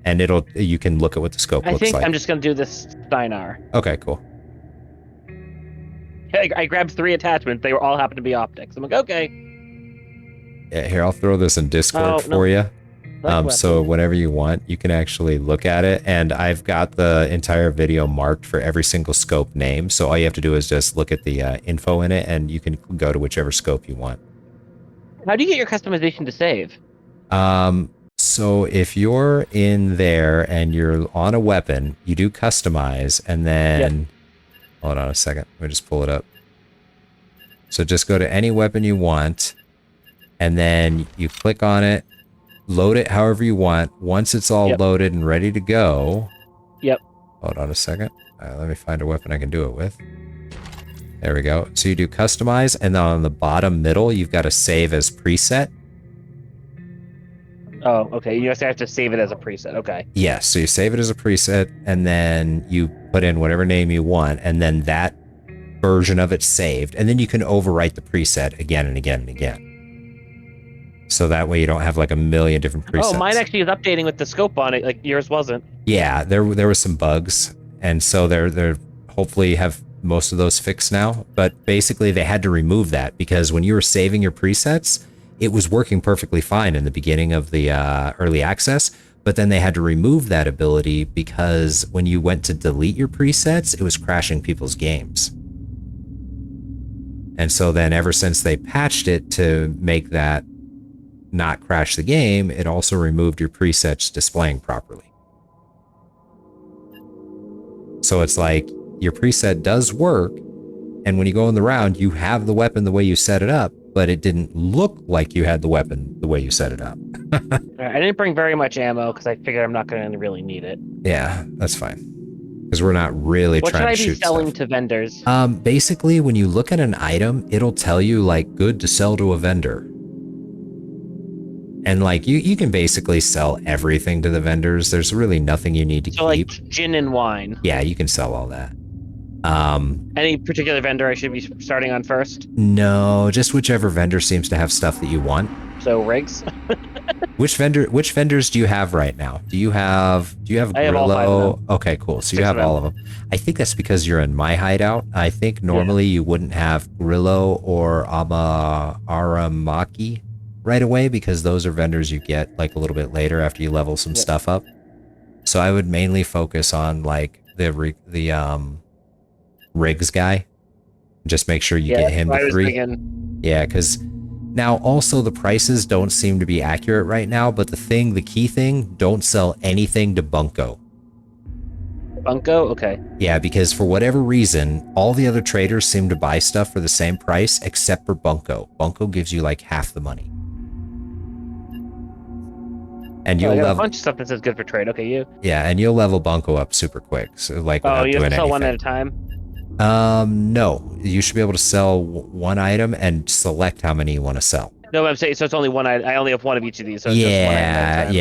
and you can look at what the scope looks like. I think I'm just gonna do this Steinar. Okay, cool. I grabbed 3 attachments. They all happened to be optics. I'm like, okay. Yeah, here, I'll throw this in Discord for you. So whenever you want, you can actually look at it, and I've got the entire video marked for every single scope name, so all you have to do is just look at the info in it, and you can go to whichever scope you want. How do you get your customization to save? So if you're in there and you're on a weapon, you do customize, and then... Hold on a second, let me just pull it up. So just go to any weapon you want, and then you click on it, load it however you want. Once it's all loaded and ready to go... Hold on a second. Let me find a weapon I can do it with. There we go. So you do customize, and then on the bottom middle, you've got to save as preset. Oh, okay. You just have to save it as a preset. Okay. Yeah, so you save it as a preset, and then you put in whatever name you want, and then that version of it's saved, and then you can overwrite the preset again and again and again. So that way you don't have like a million different presets. Oh, mine actually is updating with the scope on it, like yours wasn't. Yeah, there were some bugs, and so they're hopefully have most of those fixed now. But basically, they had to remove that because when you were saving your presets, it was working perfectly fine in the beginning of the early access. But then they had to remove that ability because when you went to delete your presets, it was crashing people's games. And so then ever since they patched it to make that not crash the game, it also removed your presets displaying properly. So it's like your preset does work, and when you go in the round, you have the weapon the way you set it up, but it didn't look like you had the weapon the way you set it up. I didn't bring very much ammo because I figured I'm not going to really need it. Yeah, that's fine. Because we're not really trying to shoot What should I be selling stuff to vendors? Basically, when you look at an item, it'll tell you like good to sell to a vendor. And like you can basically sell everything to the vendors. There's really nothing you need to keep. Like gin and wine. Yeah, you can sell all that. Any particular vendor I should be starting on first? No, just whichever vendor seems to have stuff that you want. So Riggs. Which vendors do you have right now? Do you have Grillo? I have all 5 of them. Okay, cool. So you have all of them. I think that's because you're in my hideout. I think normally you wouldn't have Grillo or Aramaki right away because those are vendors you get like a little bit later after you level some stuff up. So I would mainly focus on like the Riggs guy. Just make sure you get him to 3. Yeah, because now also the prices don't seem to be accurate right now, but the key thing, don't sell anything to Bunko. Bunko? Okay. Yeah, because for whatever reason, all the other traders seem to buy stuff for the same price except for Bunko. Bunko gives you like half the money. And you'll level a bunch of stuff that says good for trade. Okay, you. Yeah, and you'll level Bunko up super quick. So like without you have to sell anything. one at a time? No. You should be able to sell one item and select how many you want to sell. No, I'm saying so it's only one item. I only have one of each of these. So it's just one item at a time.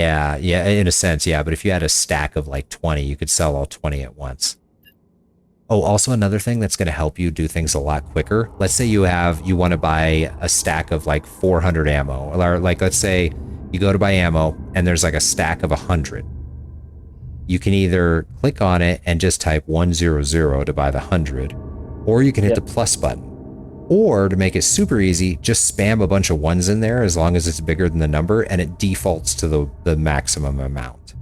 Yeah, in a sense, yeah. But if you had a stack of like 20, you could sell all 20 at once. Oh, also another thing that's going to help you do things a lot quicker. Let's say you want to buy a stack of like 400 ammo, or like let's say you go to buy ammo and there's like a stack of 100. You can either click on it and just type 100 to buy the 100, or you can hit the plus button. Or to make it super easy, just spam a bunch of 1s in there as long as it's bigger than the number, and it defaults to the maximum amount.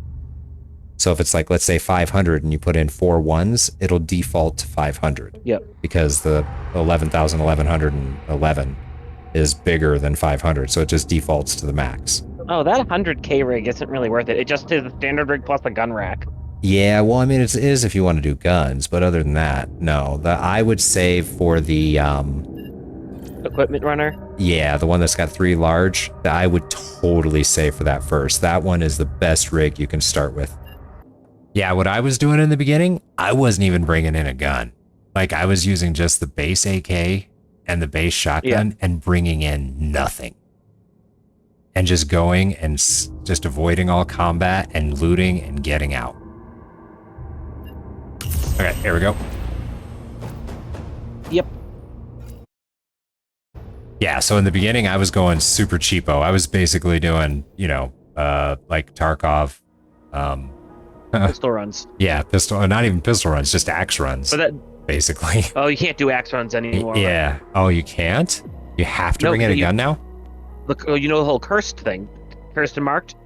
So if it's like, let's say 500 and you put in 4 1s, it'll default to 500. Yep. Because the 11,1111 is bigger than 500, so it just defaults to the max. Oh, that 100k rig isn't really worth it. It just is the standard rig plus a gun rack. Yeah, well, I mean, it is if you want to do guns, but other than that, no. I would save for the, Equipment runner. yeah, the one that's got 3 large, I would totally save for that first. That one is the best rig you can start with. Yeah, what I was doing in the beginning, I wasn't even bringing in a gun. Like, I was using just the base AK and the base shotgun and bringing in nothing. And just going and just avoiding all combat and looting and getting out. Okay, here we go. Yep. Yeah, so in the beginning, I was going super cheapo. I was basically doing, you know, like Tarkov. Pistol runs. Yeah, pistol, not even pistol runs, just axe runs, But that, basically. oh, you can't do axe runs anymore. Yeah. Oh, you can't? You have to bring in a gun now? Look, oh, you know the whole cursed thing? Cursed and marked?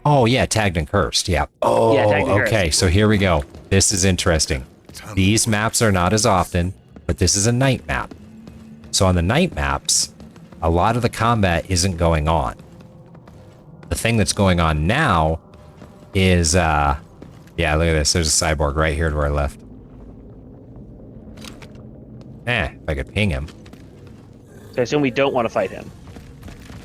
Oh, yeah, tagged and cursed. Yeah. Oh, yeah, tagged and okay, cursed. So here we go. This is interesting. These maps are not as often, but this is a night map. So on the night maps, a lot of the combat isn't going on. The thing that's going on now is, yeah, look at this. There's a cyborg right here to our left. If I could ping him. So I assume we don't want to fight him.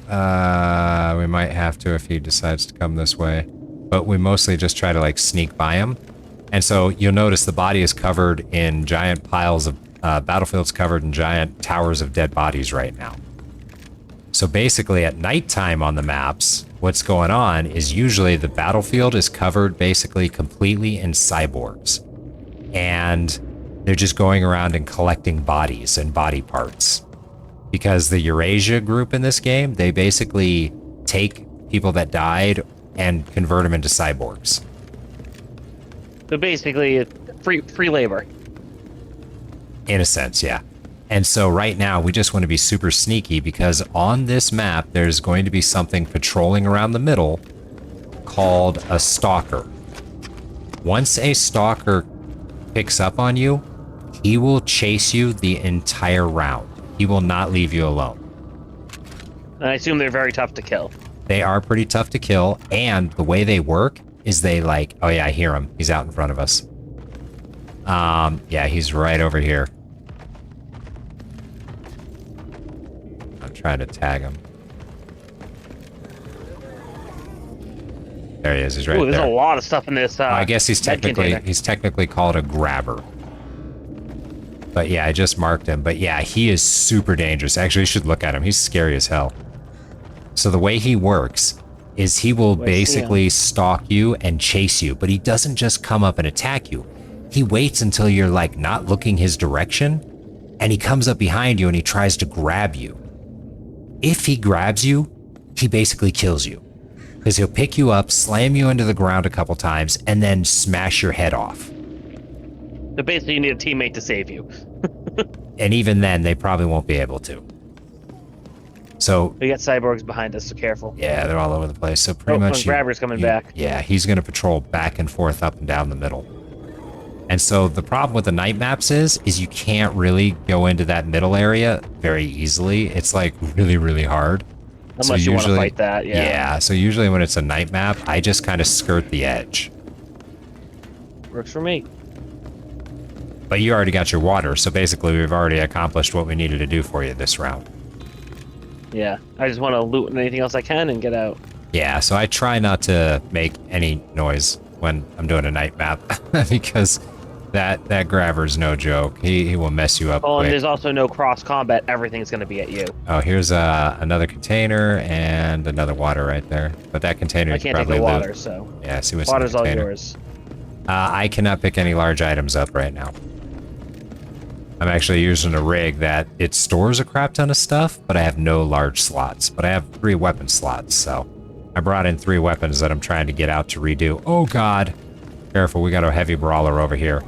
We might have to if he decides to come this way. But we mostly just try to, like, sneak by him. And so you'll notice the body is covered in giant piles of, battlefield's covered in giant towers of dead bodies right now. So basically at nighttime on the maps, what's going on is usually the battlefield is covered basically completely in cyborgs. And they're just going around and collecting bodies and body parts. Because the Eurasia group in this game, they basically take people that died and convert them into cyborgs. So basically, it's free labor. In a sense, yeah. And so right now, we just want to be super sneaky because on this map, there's going to be something patrolling around the middle called a stalker. Once a stalker picks up on you, he will chase you the entire round. He will not leave you alone. And I assume they're very tough to kill. They are pretty tough to kill, and the way they work is they like, oh yeah, I hear him. He's out in front of us. Yeah, he's right over here. I'm trying to tag him. There he is. He's right Ooh, there's there. a lot of stuff in this. I guess he's med container. technically called a grabber. But yeah, I just marked him. But yeah, he is super dangerous. Actually, you should look at him. He's scary as hell. So the way he works is he will basically stalk you and chase you, but he doesn't just come up and attack you. He waits until you're like not looking his direction, and he comes up behind you and he tries to grab you. If he grabs you, he basically kills you. Because he'll pick you up, slam you into the ground a couple times, and then smash your head off. So basically, you need a teammate to save you. And even then, they probably won't be able to. So We got cyborgs behind us, so careful. yeah, they're all over the place. So pretty much, grabber's coming back. Yeah, he's going to patrol back and forth, up and down the middle. And so the problem with the night maps is you can't really go into that middle area very easily. It's like really, really hard. Unless you want to fight that, yeah. Yeah, so usually when it's a night map, I just kind of skirt the edge. Works for me. But you already got your water, so basically we've already accomplished what we needed to do for you this round. Yeah, I just want to loot and anything else I can and get out. Yeah, so I try not to make any noise when I'm doing a night map because that grabber's no joke. He will mess you up Oh, quick. and there's also no cross combat. Everything's going to be at you. Oh, here's another container and another water right there. But that container I is can't take probably the water, loot. so Yeah, see what's water's in the all container. yours. I cannot pick any large items up right now. I'm actually using a rig that it stores a crap ton of stuff, but I have no large slots. But I have 3 weapon slots, so I brought in 3 weapons that I'm trying to get out to redo. Oh god! Careful, we got a heavy brawler over here.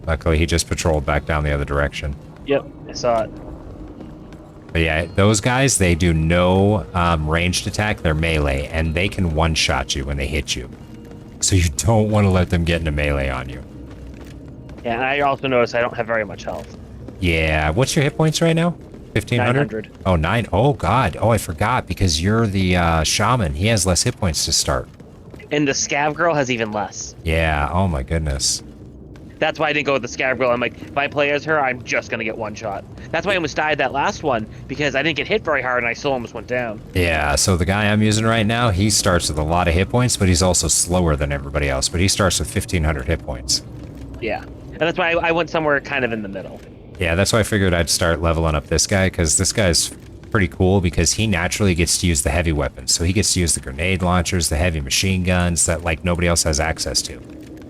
Luckily, he just patrolled back down the other direction. Yep, I saw it. But yeah, those guys, they do no ranged attack. They're melee, and they can one-shot you when they hit you. So you don't want to let them get into melee on you. Yeah, and I also noticed I don't have very much health. Yeah, what's your hit points right now? 1,500? 900. Oh, 9. Oh, God. Oh, I forgot, because you're the shaman. He has less hit points to start. And the Scav girl has even less. Yeah, oh my goodness. That's why I didn't go with the Scav girl. I'm like, if I play as her, I'm just gonna get one shot. That's why I almost died that last one, because I didn't get hit very hard and I still almost went down. Yeah, so the guy I'm using right now, he starts with a lot of hit points, but he's also slower than everybody else. But he starts with 1,500 hit points. Yeah, and that's why I went somewhere kind of in the middle. Yeah, that's why I figured I'd start leveling up this guy, because this guy's pretty cool because he naturally gets to use the heavy weapons. So he gets to use the grenade launchers, the heavy machine guns that like nobody else has access to.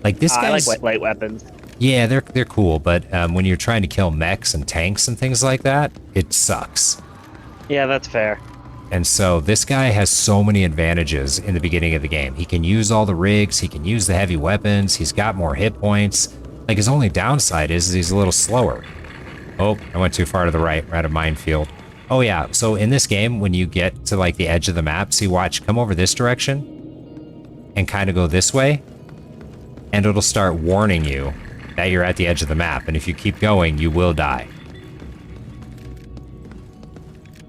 Like this guy's... I like light weapons. Yeah, they're cool, but when you're trying to kill mechs and tanks and things like that, it sucks. Yeah, that's fair. And so this guy has so many advantages in the beginning of the game. He can use all the rigs, he can use the heavy weapons, he's got more hit points. Like his only downside is he's a little slower. Oh, I went too far to the right. We're at a minefield. Oh yeah, so in this game, when you get to like the edge of the map, see, watch, come over this direction and kind of go this way, and it'll start warning you that you're at the edge of the map, and if you keep going, you will die.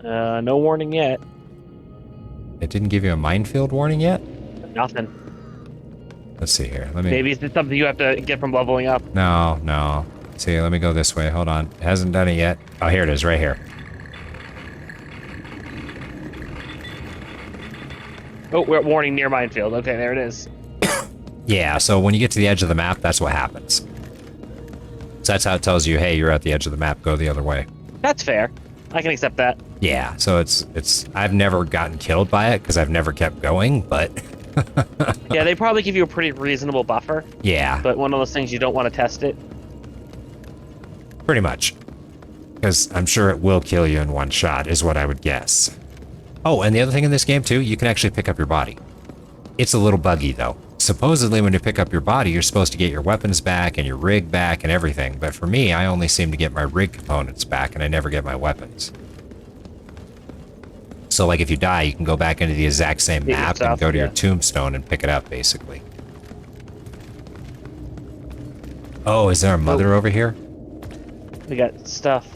No warning yet. It didn't give you a minefield warning yet? Nothing. Let's see here. Let me... Maybe it's something you have to get from leveling up. No. See, let me go this way. Hold on. It hasn't done it yet. Oh, here it is, right here. Oh, we're at warning near minefield. Okay, there it is. Yeah, so when you get to the edge of the map, that's what happens. So that's how it tells you, hey, you're at the edge of the map, go the other way. That's fair. I can accept that. Yeah, so it's I've never gotten killed by it because I've never kept going, but... Yeah, they probably give you a pretty reasonable buffer. Yeah. But one of those things you don't want to test it. Pretty much. Because I'm sure it will kill you in one shot, is what I would guess. Oh, and the other thing in this game, too, you can actually pick up your body. It's a little buggy, though. Supposedly, when you pick up your body, you're supposed to get your weapons back and your rig back and everything. But for me, I only seem to get my rig components back, and I never get my weapons. So, like, if you die, you can go back into the exact same map and go to your tombstone and pick it up, basically. Oh, is there a mother over here? We got stuff.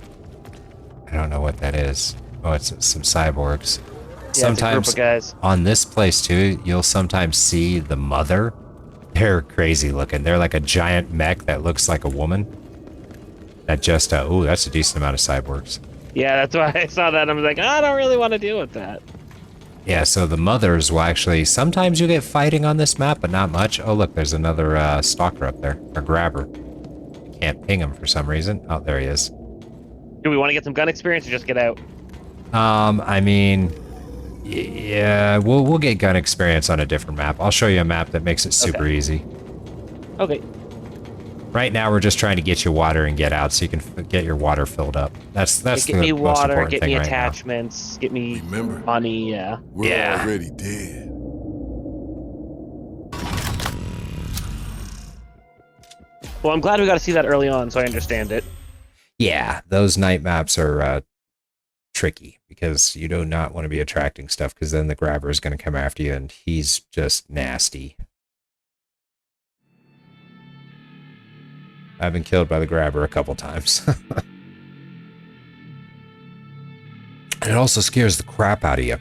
I don't know what that is. Oh, it's some cyborgs. Yeah, sometimes it's a group of guys. On this place too, you'll sometimes see the mother. They're crazy looking. They're like a giant mech that looks like a woman. That just, ooh, that's a decent amount of cyborgs. Yeah, that's why I saw that. I was like, I don't really want to deal with that. Yeah, so the mothers will actually, sometimes you get fighting on this map, but not much. Oh, look, there's another stalker up there, or grabber. Can't ping him for some reason. Oh, there he is. Do we want to get some gun experience or just get out? I mean, yeah, we'll get gun experience on a different map. I'll show you a map that makes it super easy. Okay. Right now, we're just trying to get you water and get out so you can get your water filled up. That's the most important thing right now. Get me water, get me attachments, get me money, yeah. We're already dead. Well, I'm glad we got to see that early on, so I understand it. Yeah, those night maps are tricky because you do not want to be attracting stuff because then the grabber is going to come after you and he's just nasty. I've been killed by the grabber a couple times. And it also scares the crap out of you.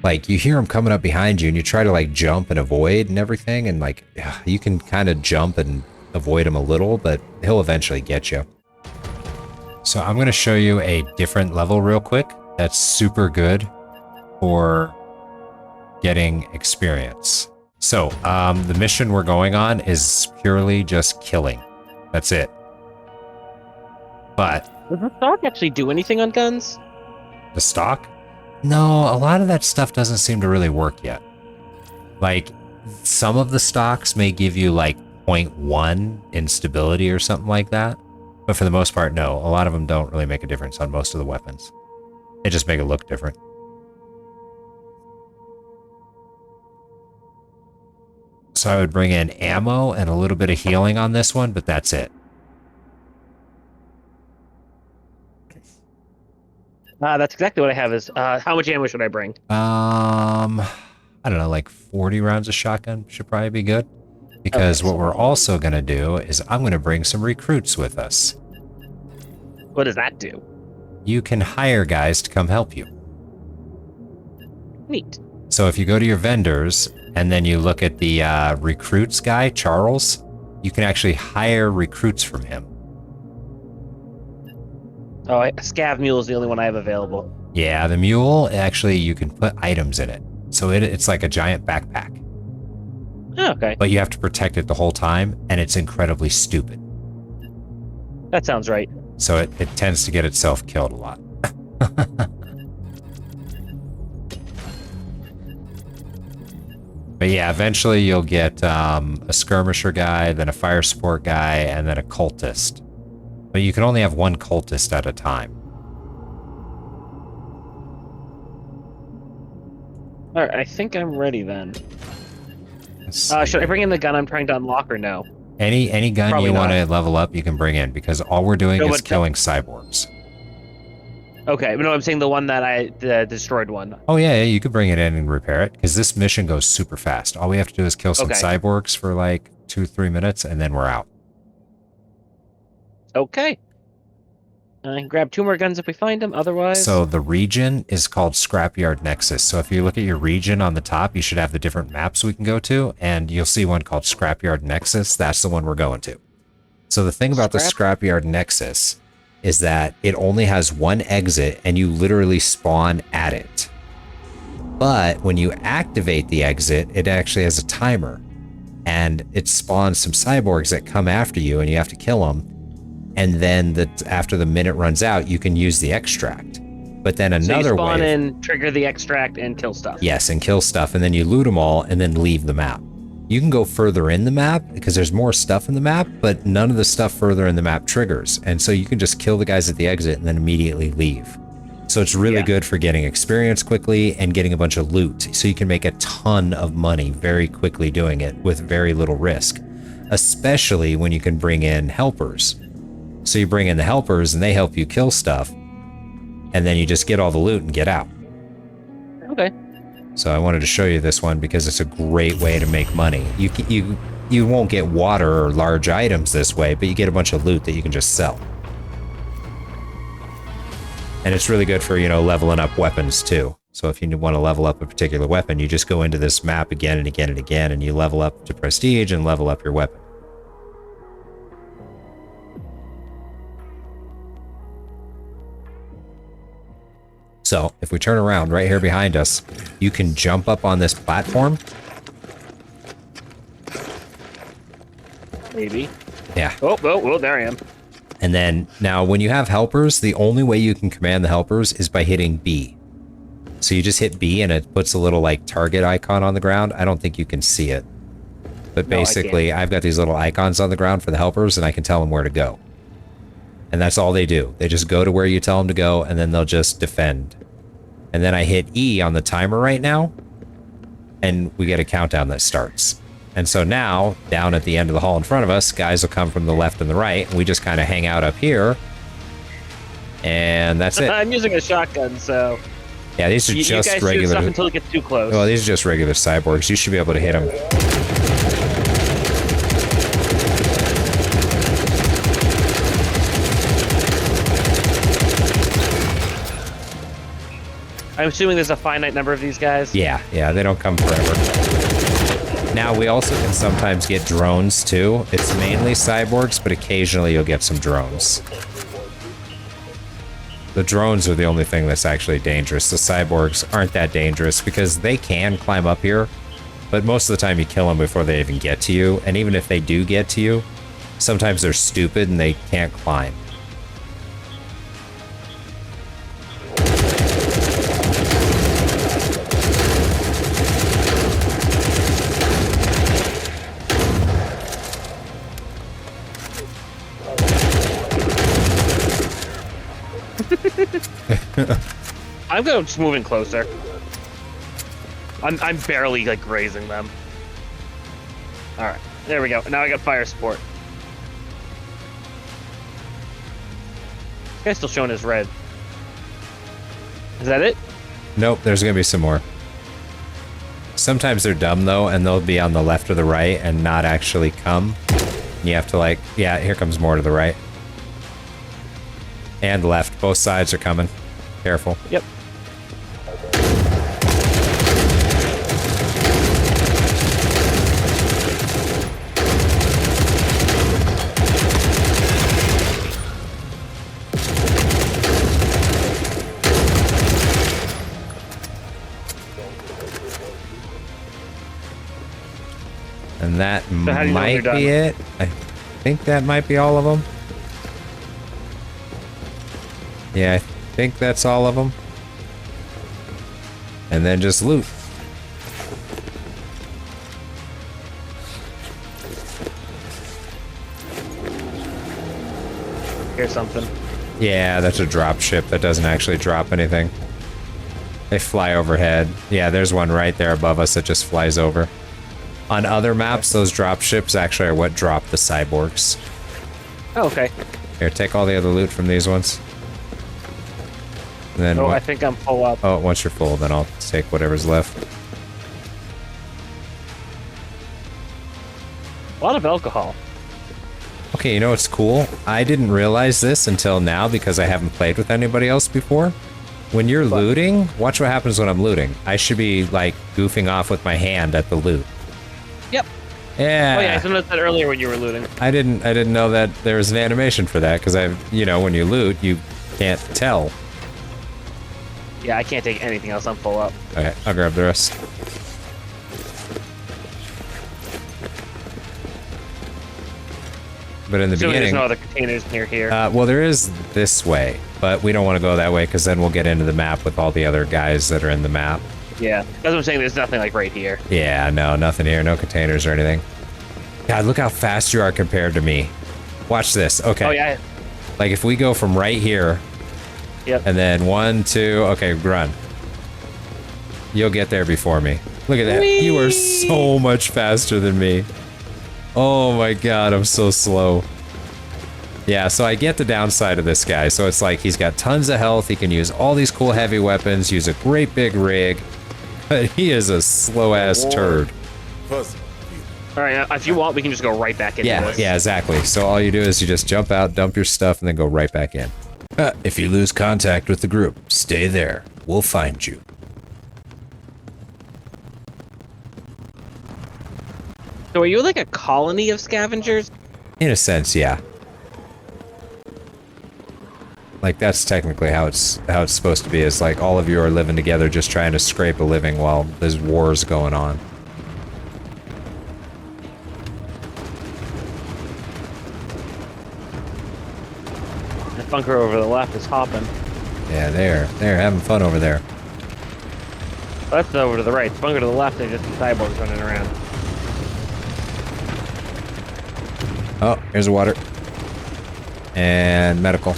Like, you hear him coming up behind you and you try to, like, jump and avoid and everything, and, like, you can kind of jump and avoid him a little, but he'll eventually get you. So I'm going to show you a different level real quick that's super good for getting experience. So, the mission we're going on is purely just killing. That's it. But... Does the stock actually do anything on guns? The stock? No, a lot of that stuff doesn't seem to really work yet. Like, some of the stocks may give you, like, 0.1 instability or something like that. But for the most part, no. A lot of them don't really make a difference on most of the weapons. They just make it look different. So I would bring in ammo and a little bit of healing on this one, but that's it. That's exactly what I have is, how much ammo should I bring? I don't know, like 40 rounds of shotgun should probably be good. Because what we're also going to do is I'm going to bring some recruits with us. What does that do? You can hire guys to come help you. Neat. So if you go to your vendors and then you look at the recruits guy, Charles, you can actually hire recruits from him. Oh, Scav Mule is the only one I have available. Yeah, the mule, actually, you can put items in it. So it's like a giant backpack. Oh, okay. But you have to protect it the whole time, and it's incredibly stupid. That sounds right. So it tends to get itself killed a lot. But yeah, eventually you'll get a skirmisher guy, then a fire support guy, and then a cultist. But you can only have one cultist at a time. All right, I think I'm ready then. Should I bring in the gun I'm trying to unlock or no? Any gun Probably you want to not. level up, you can bring in, because all we're doing is killing cyborgs. Okay, but no, I'm saying the one that the destroyed one. Oh yeah, you could bring it in and repair it, because this mission goes super fast. All we have to do is kill some Okay. cyborgs for like 2-3 minutes, and then we're out. Okay. I can grab 2 more guns if we find them, otherwise... So the region is called Scrapyard Nexus. So if you look at your region on the top, you should have the different maps we can go to, and you'll see one called Scrapyard Nexus. That's the one we're going to. So the thing about the Scrapyard Nexus is that it only has one exit, and you literally spawn at it. But when you activate the exit, it actually has a timer, and it spawns some cyborgs that come after you, and you have to kill them. And then after the minute runs out, you can use the extract. But then another so you spawn wave, in, trigger the extract, and kill stuff. yes, and kill stuff, and then you loot them all, and then leave the map. You can go further in the map because there's more stuff in the map, but none of the stuff further in the map triggers. And so you can just kill the guys at the exit and then immediately leave. So it's really good for getting experience quickly and getting a bunch of loot. So you can make a ton of money very quickly doing it with very little risk, especially when you can bring in helpers. So you bring in the helpers and they help you kill stuff, and then you just get all the loot and get out. Okay. So I wanted to show you this one because it's a great way to make money. You won't get water or large items this way, but you get a bunch of loot that you can just sell. And it's really good for, leveling up weapons too. So if you want to level up a particular weapon, you just go into this map again and again and again, and you level up to prestige and level up your weapon. So if we turn around right here behind us, you can jump up on this platform. Maybe. Yeah. Oh, there I am. And then now when you have helpers, the only way you can command the helpers is by hitting B. So you just hit B and it puts a little like target icon on the ground. I don't think you can see it. But basically, I've got these little icons on the ground for the helpers, and I can tell them where to go. And that's all they do. They just go to where you tell them to go, and then they'll just defend. And then I hit E on the timer right now, and we get a countdown that starts. And so now, down at the end of the hall in front of us, guys will come from the left and the right, and we just kind of hang out up here. And that's it. I'm using a shotgun, so... Yeah, these are just you guys regular... shoot stuff until it gets too close. Well, these are just regular cyborgs. You should be able to hit them. I'm assuming there's a finite number of these guys? Yeah, they don't come forever. Now, we also can sometimes get drones, too. It's mainly cyborgs, but occasionally you'll get some drones. The drones are the only thing that's actually dangerous. The cyborgs aren't that dangerous because they can climb up here, but most of the time you kill them before they even get to you, and even if they do get to you, sometimes they're stupid and they can't climb. I'm going just moving closer. I'm barely like grazing them. All right, there we go. Now I got fire support. This guy's still showing his red. Is that it? Nope, there's gonna be some more. Sometimes they're dumb though, and they'll be on the left or the right and not actually come. You have to like, yeah, here comes more to the right. And left, both sides are coming. Careful. Yep. And that how do you know when might you're done? be it. I think that might be all of them. Yeah, I think that's all of them. And then just loot. Here's something. Yeah, that's a drop ship that doesn't actually drop anything. They fly overhead. Yeah, there's one right there above us that just flies over. On other maps, those drop ships actually are what drop the cyborgs. Oh, okay. Here, take all the other loot from these ones. And then Oh, I think I'm full up. oh, once you're full, then I'll take whatever's left. A lot of alcohol. Okay, you know what's cool? I didn't realize this until now because I haven't played with anybody else before. When you're looting, watch what happens when I'm looting. I should be, like, goofing off with my hand at the loot. Yep. Yeah. Oh yeah, I noticed that earlier when you were looting. I didn't know that there was an animation for that because you know, when you loot, you can't tell. Yeah, I can't take anything else. I'm full up. Okay, I'll grab the rest. But in the Assuming beginning, there's no other containers near here. well, there is this way, but we don't want to go that way because then we'll get into the map with all the other guys that are in the map. Yeah, that's what I'm saying. There's nothing like right here. Yeah, no, nothing here, no containers or anything. God, look how fast you are compared to me. Watch this. Okay. Oh yeah. Like if we go from right here, Yep. and then 1, 2, okay, run. You'll get there before me. Look at that. Whee! You are so much faster than me. Oh my god, I'm so slow. Yeah, so I get the downside of this guy. So it's like he's got tons of health. He can use all these cool heavy weapons, use a great big rig. But he is a slow-ass turd. Puzzle. All right, if you want, we can just go right back into Yeah, this. yeah, exactly. So all you do is you just jump out, dump your stuff, and then go right back in. If you lose contact with the group, stay there. We'll find you. So are you like a colony of scavengers? In a sense, yeah. Like that's technically how it's supposed to be. Is like all of you are living together, just trying to scrape a living while there's wars going on. The bunker over the left is hopping. Yeah, they're having fun over there. That's over to the right. The bunker to the left, there's just some cyborgs running around. Oh, here's the water. And medical.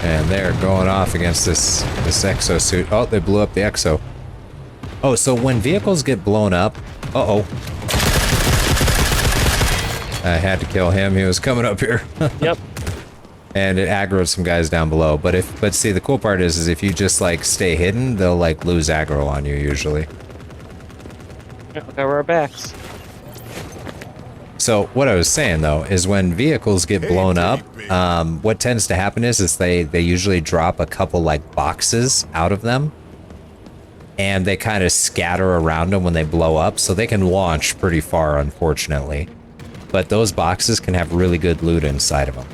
And they're going off against this exosuit. Oh, they blew up the exo. Oh, so when vehicles get blown up... Uh-oh. I had to kill him. He was coming up here. Yep. And it aggroed some guys down below. But see, the cool part is if you just, like, stay hidden, they'll, like, lose aggro on you, usually. Cover our backs. So what I was saying though is when vehicles get blown up, what tends to happen is they usually drop a couple like boxes out of them, and they kind of scatter around them when they blow up, so they can launch pretty far, unfortunately. But those boxes can have really good loot inside of them.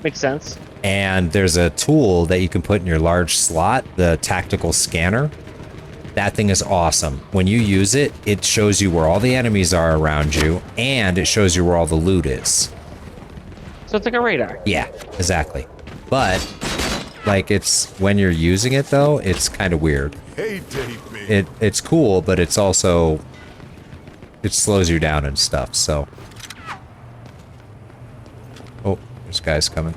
Makes sense. And there's a tool that you can put in your large slot, the tactical scanner. That thing is awesome. When you use it, it shows you where all the enemies are around you, and it shows you where all the loot is. So it's like a radar. Yeah, exactly. But, like, it's when you're using it, though, it's kind of weird. Hey, David. It's cool, but it's also... it slows you down and stuff, so... Oh, there's guys coming.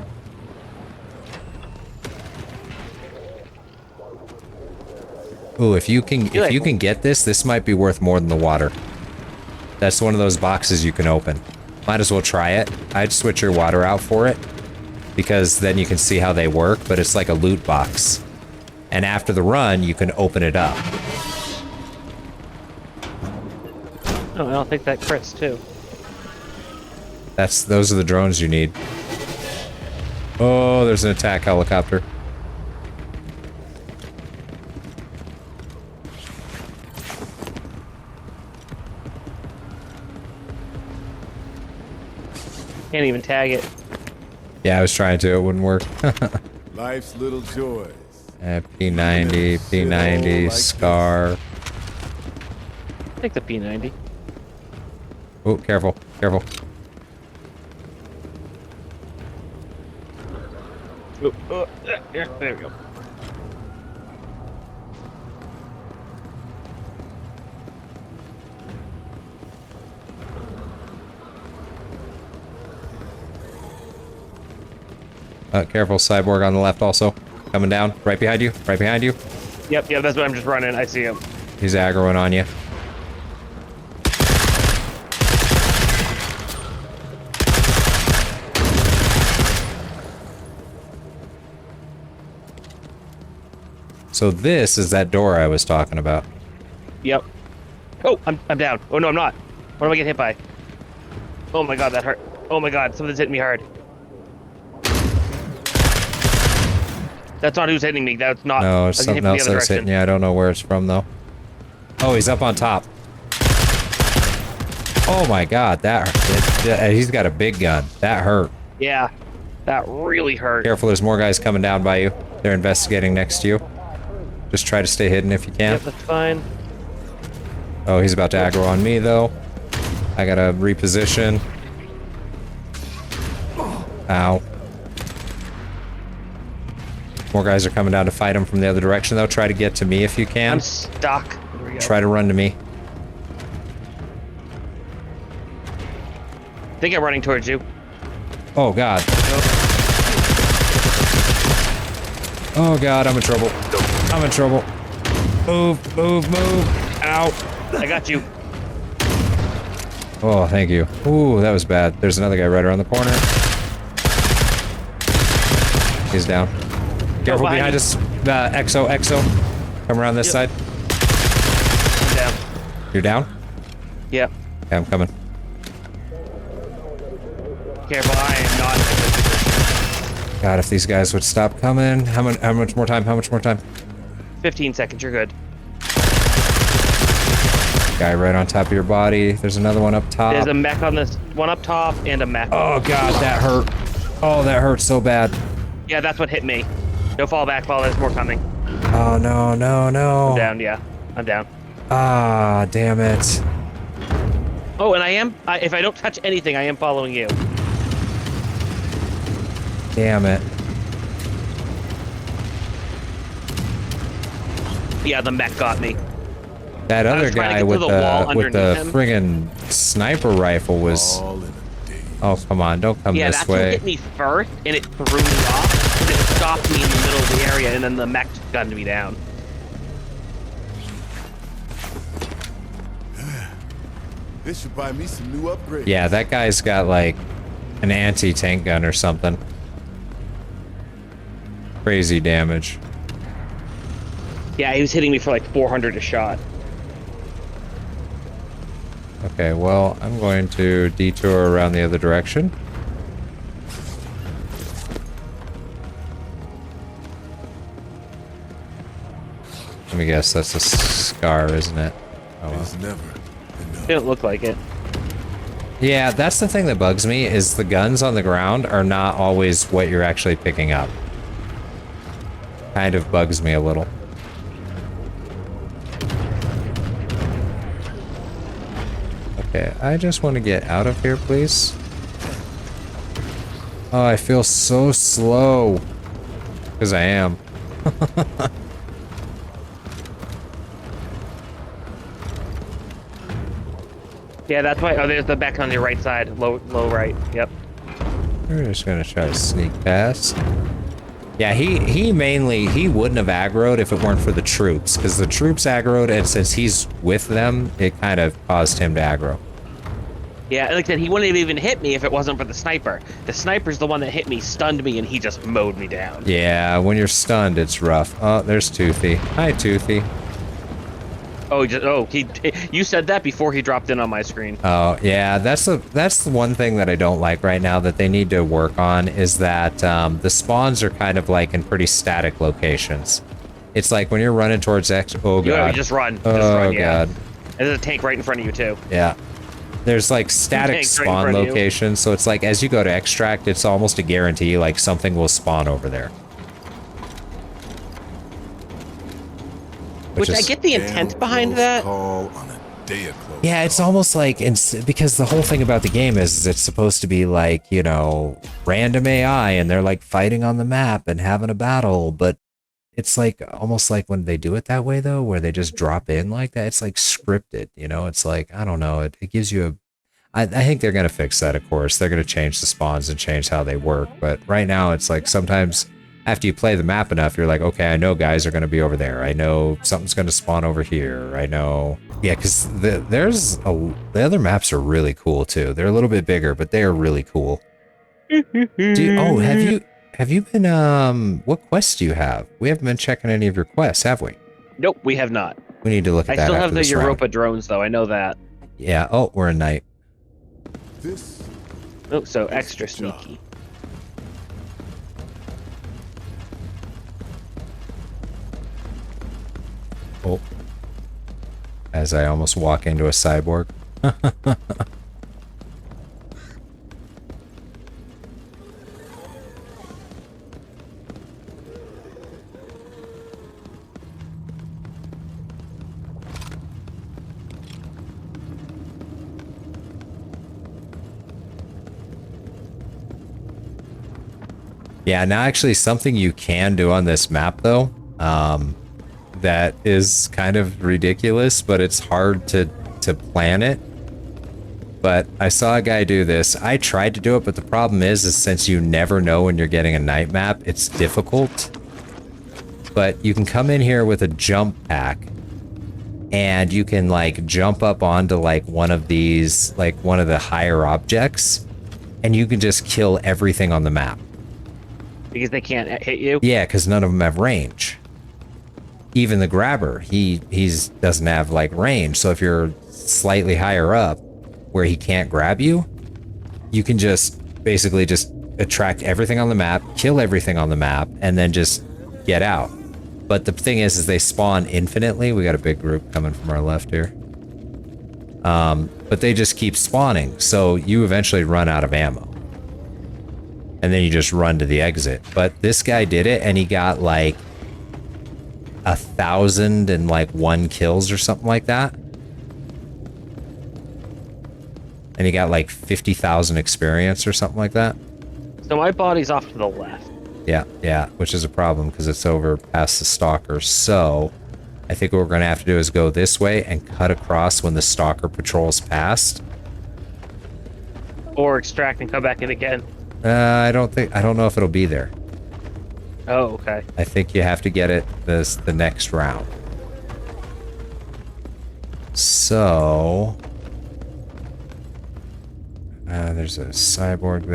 Ooh, if you can get this might be worth more than the water. That's one of those boxes you can open. Might as well try it. I'd switch your water out for it, because then you can see how they work, but it's like a loot box. And after the run, you can open it up. Oh, I'll take that crits too. Those are the drones you need. Oh, there's an attack helicopter. Can't even tag it. Yeah, I was trying to. It wouldn't work. Life's little joys. P90, P90, Scar. Take the P90. Oh, careful, careful. Yeah, there we go. Careful, Cyborg on the left also. Coming down, right behind you, right behind you. Yep, that's what I'm just running. I see him. He's aggroing on you. So this is that door I was talking about. Yep. Oh, I'm down. Oh no, I'm not. What am I getting hit by? Oh my god, that hurt. Oh my god, something's hitting me hard. That's not who's hitting me. That's not. No, it's something else that's hitting you. I don't know where it's from though. Oh, he's up on top. Oh my god, that hurt. He's got a big gun. That hurt. Yeah, that really hurt. Careful, there's more guys coming down by you. They're investigating next to you. Just try to stay hidden if you can. Yep, that's fine. Oh, he's about to aggro on me though. I gotta reposition. Ow. More guys are coming down to fight him from the other direction though. Try to get to me if you can. I'm stuck. There we go. Try to run to me. I think I'm running towards you. Oh god. Nope. Oh god, I'm in trouble. I'm in trouble. Move, move, move. Ow. I got you. Oh, thank you. Ooh, that was bad. There's another guy right around the corner. He's down. Careful behind us. Exo. Come around this side. I'm down. You're down? Yep. Okay, I'm coming. Careful, I am not in a good position. God, if these guys would stop coming. How much more time? How much more time? 15 seconds, you're good. Guy right on top of your body. There's another one up top. There's a mech on this one up top and a mech. Oh god, that hurt. Oh, that hurt so bad. Yeah, that's what hit me. No fall back, Paul. There's more coming. Oh no, no, no. I'm down, yeah. I'm down. Ah, damn it. Oh, and if I don't touch anything, I am following you. Damn it. Yeah, the mech got me. That other guy with the friggin' sniper rifle was... All in a day. Oh, come on, don't come Yeah, this that's way. what hit me first, and it threw me off, and it stopped me in the middle of the area, and then the mech gunned me down. This should buy me some new upgrades. Yeah, that guy's got like an anti-tank gun or something. Crazy damage. Yeah, he was hitting me for like 400 a shot. Okay, well, I'm going to detour around the other direction. Let me guess, that's a Scar, isn't it? Oh, well. It's never enough. Didn't look like it. Yeah, that's the thing that bugs me, is the guns on the ground are not always what you're actually picking up. Kind of bugs me a little. Okay, I just want to get out of here, please. Oh, I feel so slow. Because I am. Yeah, that's why. Oh, there's the back on your right side. Low right. Yep. We're just gonna try to sneak past. Yeah, he wouldn't have aggroed if it weren't for the troops, because the troops aggroed, and since he's with them, it kind of caused him to aggro. Yeah, like I said, he wouldn't have even hit me if it wasn't for the sniper. The sniper's the one that hit me, stunned me, and he just mowed me down. Yeah, when you're stunned, it's rough. Oh, there's Toothy. Hi, Toothy. Oh, you said that before he dropped in on my screen. Oh, yeah, that's the one thing that I don't like right now that they need to work on, is that the spawns are kind of like in pretty static locations. It's like when you're running towards oh god. You just run. Oh Yeah. god. And there's a tank right in front of you too. Yeah. There's like static tanks right in spawn front of you. locations, so it's like as you go to extract, it's almost a guarantee like something will spawn over there. Which I get the intent behind that. Call on a day of close Yeah, it's call. almost like, because the whole thing about the game is it's supposed to be like, you know, random AI and they're like fighting on the map and having a battle, but it's like almost like when they do it that way though, where they just drop in like that, it's like scripted, you know, it's like, I don't know, it gives you I think they're going to fix that, of course. They're going to change the spawns and change how they work, but right now it's like sometimes after you play the map enough, you're like, okay, I know guys are going to be over there. I know something's going to spawn over here. I know. Yeah, because the other maps are really cool too. They're a little bit bigger, but they are really cool. Have you been, what quests do you have? We haven't been checking any of your quests, have we? Nope, we have not. We need to look at that I still after have the this Europa round. drones, though. I know that. Yeah, oh, we're in night. This Oh, so extra is the job. sneaky. Oh. As I almost walk into a cyborg. Yeah, now actually something you can do on this map though, that is kind of ridiculous, but it's hard to plan it. But I saw a guy do this. I tried to do it, but the problem is since you never know when you're getting a night map, it's difficult. But you can come in here with a jump pack and you can like jump up onto like one of these, like one of the higher objects, and you can just kill everything on the map. Because they can't hit you? Yeah, because none of them have range. Even the grabber, he's doesn't have like range. So if you're slightly higher up where he can't grab you, you can just basically just attract everything on the map, kill everything on the map, and then just get out. But the thing is they spawn infinitely. We got a big group coming from our left here. But they just keep spawning. So you eventually run out of ammo. And then you just run to the exit. But this guy did it, and he got like 1,001 kills or something like that. And he got like 50,000 experience or something like that. So my body's off to the left. Yeah, which is a problem because it's over past the stalker. So I think what we're going to have to do is go this way and cut across when the stalker patrols past. Or extract and come back in again. I don't know if it'll be there. Oh, okay. I think you have to get it the next round. So there's a cyborg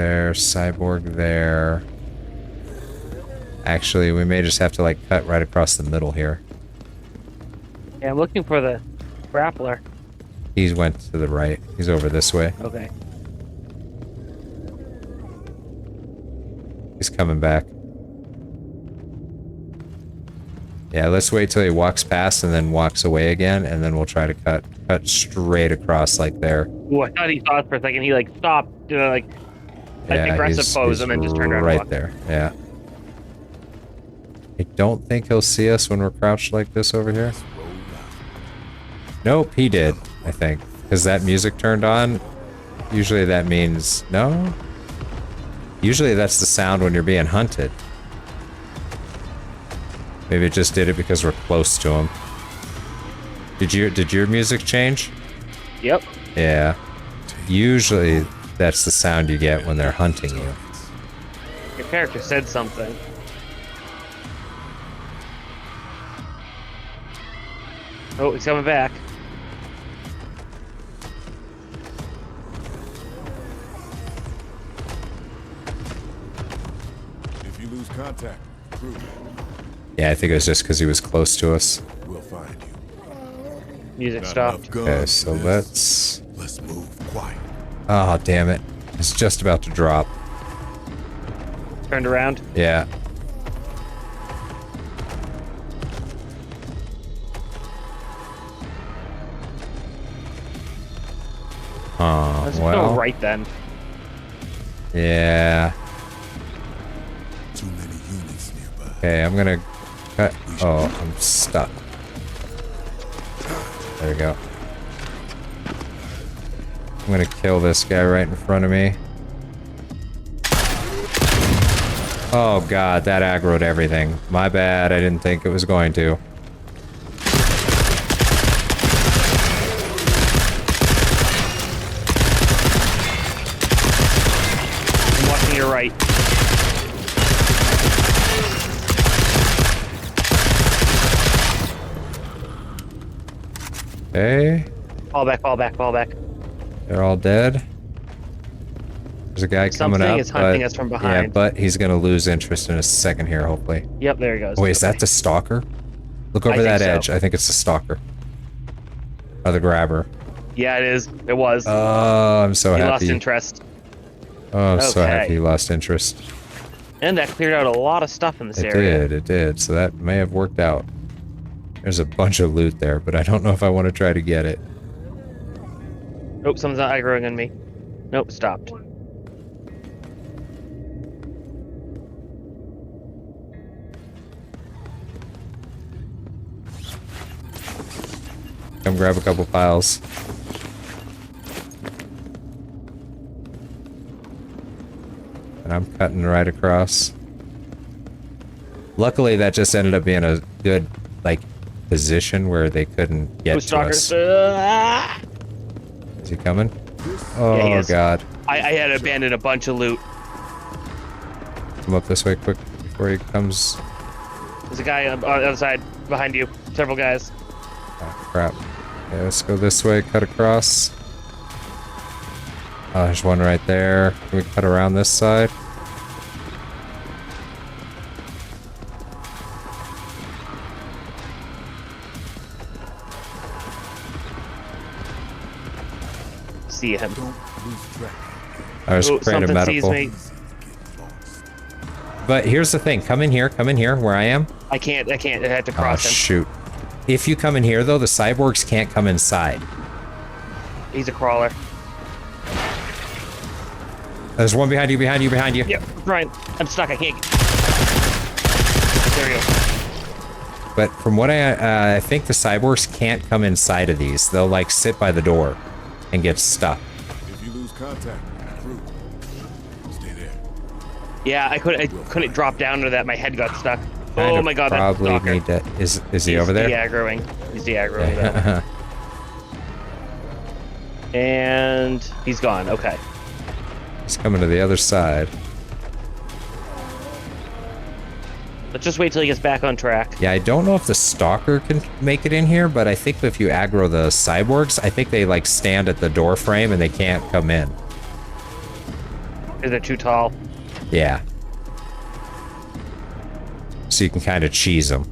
there. Actually, we may just have to like cut right across the middle here. Yeah, I'm looking for the grappler. He went to the right. He's over this way. Okay. He's coming back. Yeah, let's wait till he walks past and then walks away again, and then we'll try to cut straight across like there. Ooh, I thought he saw us for a second. He like stopped, like an aggressive pose, and then just turned around. Right there. Yeah. I don't think he'll see us when we're crouched like this over here. Nope, he did, I think. Because that music turned on. Usually that means no. Usually that's the sound when you're being hunted. Maybe it just did it because we're close to him. Did your music change? Yep. Yeah. Usually that's the sound you get when they're hunting you. Your character said something. Oh, he's coming back. If you lose contact, prove it. Yeah, I think it was just because he was close to us. We'll find you. Music Not stopped. enough guns Okay, so for this. Let's move quiet. Oh, damn it. It's just about to drop. Turned around. Yeah. Oh, Let's well. go right then. Yeah. Too many units nearby. Okay, I'm gonna cut. Oh, I'm stuck. There we go. I'm gonna kill this guy right in front of me. Oh god, that aggroed everything. My bad, I didn't think it was going to. I'm watching your right. Okay. Fall back, fall back, fall back. They're all dead. There's a guy coming Something up, is hunting but, us from yeah, behind. but he's gonna lose interest in a second here, hopefully. Yep, there he goes. Oh, wait, is Okay. that the stalker? Look over I that think so. edge. I think it's the stalker. Or the grabber. Yeah, it is. It was. Oh, I'm so he happy. lost interest. Oh, I'm so Okay. happy he lost interest. And that cleared out a lot of stuff in this It area. did, it did. So that may have worked out. There's a bunch of loot there, but I don't know if I want to try to get it. Nope, someone's not aggroing on me. Nope, stopped. Come grab a couple piles. And I'm cutting right across. Luckily, that just ended up being a good, like, position where they couldn't get to Stalkers. us. Is he coming? Oh, Yeah, he is. God. I had abandoned a bunch of loot. Come up this way quick before he comes. There's a guy on the other side behind you. Several guys. Oh, crap. Okay, let's go this way, cut across. Oh, there's one right there. Can we cut around this side? See him. Don't lose track. I was Oh, praying to something sees medical. me. Get lost. But here's the thing. Come in here where I am. I can't. I had to Oh, cross him. shoot. If you come in here, though, the cyborgs can't come inside. He's a crawler. There's one behind you, behind you, behind you. Yep, Brian. I'm stuck. I can't. There we go. But from what I think the cyborgs can't come inside of these. They'll, like, sit by the door and get stuck. If you lose contact, crew, stay there. Yeah, I couldn't drop down to that. My head got stuck. Kind Oh of my god, that's probably stalker. need to. Is he He's over there? De-aggroing. He's de-aggroing though. And he's gone. Okay. He's coming to the other side. Let's just wait till he gets back on track. Yeah, I don't know if the stalker can make it in here, but I think if you aggro the cyborgs, I think they like stand at the door frame and they can't come in. Is it too tall? Yeah. So you can kind of cheese them.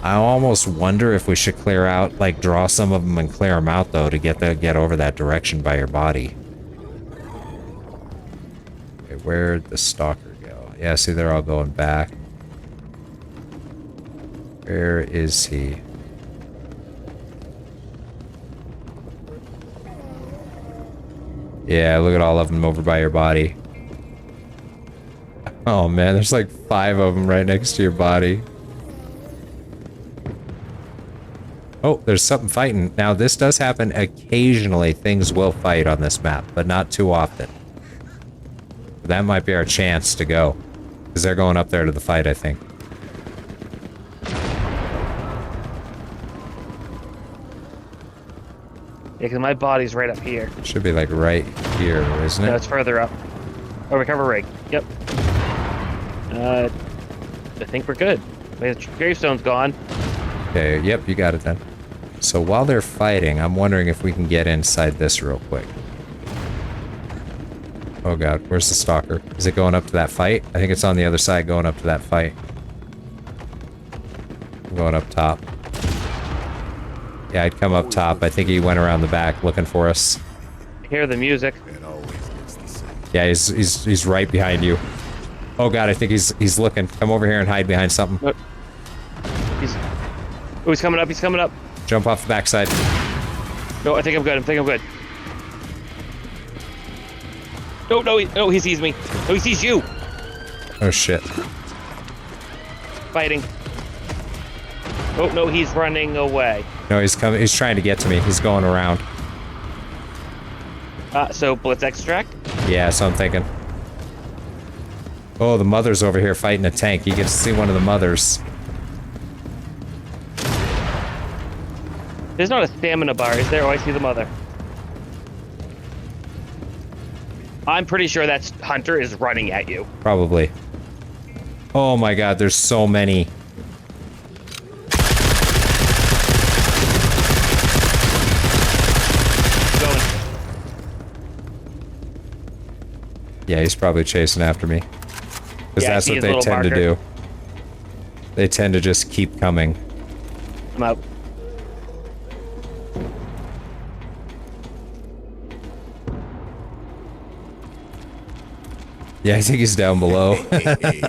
I almost wonder if we should clear out, like draw some of them and clear them out though to get over that direction by your body. Okay, where'd the stalker go? Yeah, see, they're all going back. Where is he? Yeah, look at all of them over by your body. Oh man, there's like 5 of them right next to your body. Oh, there's something fighting. Now, this does happen occasionally. Things will fight on this map, but not too often. That might be our chance to go. Because they're going up there to the fight, I think. Yeah, because my body's right up here. Should be like right here, isn't No, it? it's further up. Oh, recover rig. Yep. I think we're good. The gravestone's gone. Okay, yep, you got it then. So while they're fighting, I'm wondering if we can get inside this real quick. Oh god, where's the stalker? Is it going up to that fight? I think it's on the other side going up to that fight. I'm going up top. Yeah, I'd come up top. I think he went around the back looking for us. I hear the music. It always gets the same. Yeah, he's right behind you. Oh god, I think he's looking. Come over here and hide behind something. He's coming up. He's coming up. Jump off the backside. No, I think I'm good. I'm good. No, he sees me. No, he sees you. Oh shit. Fighting. Oh, no, he's running away. No, he's coming. He's trying to get to me. He's going around. So Blitz extract? Yeah, so I'm thinking. Oh, the mother's over here fighting a tank. You get to see one of the mothers. There's not a stamina bar, is there? Oh, I see the mother. I'm pretty sure that hunter is running at you. Probably. Oh my god, there's so many. Going. Yeah, he's probably chasing after me. Because Yeah, I that's see what his they little tend to marker. do. They tend to just keep coming. I'm out. Yeah, I think he's down below. Hey,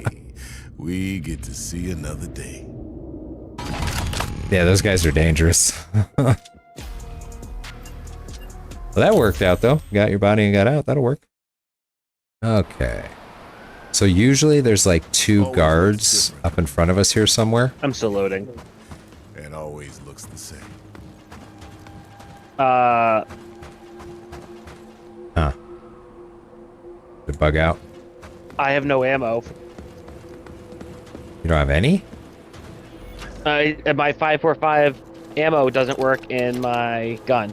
we get to see another day. Yeah, those guys are dangerous. Well, that worked out, though. Got your body and got out. That'll work. Okay. So usually there's like two Always guards looks different. up in front of us here somewhere. I'm still loading. And always looks the same. Huh. Did it bug out? I have no ammo. You don't have any? My 545 ammo doesn't work in my gun.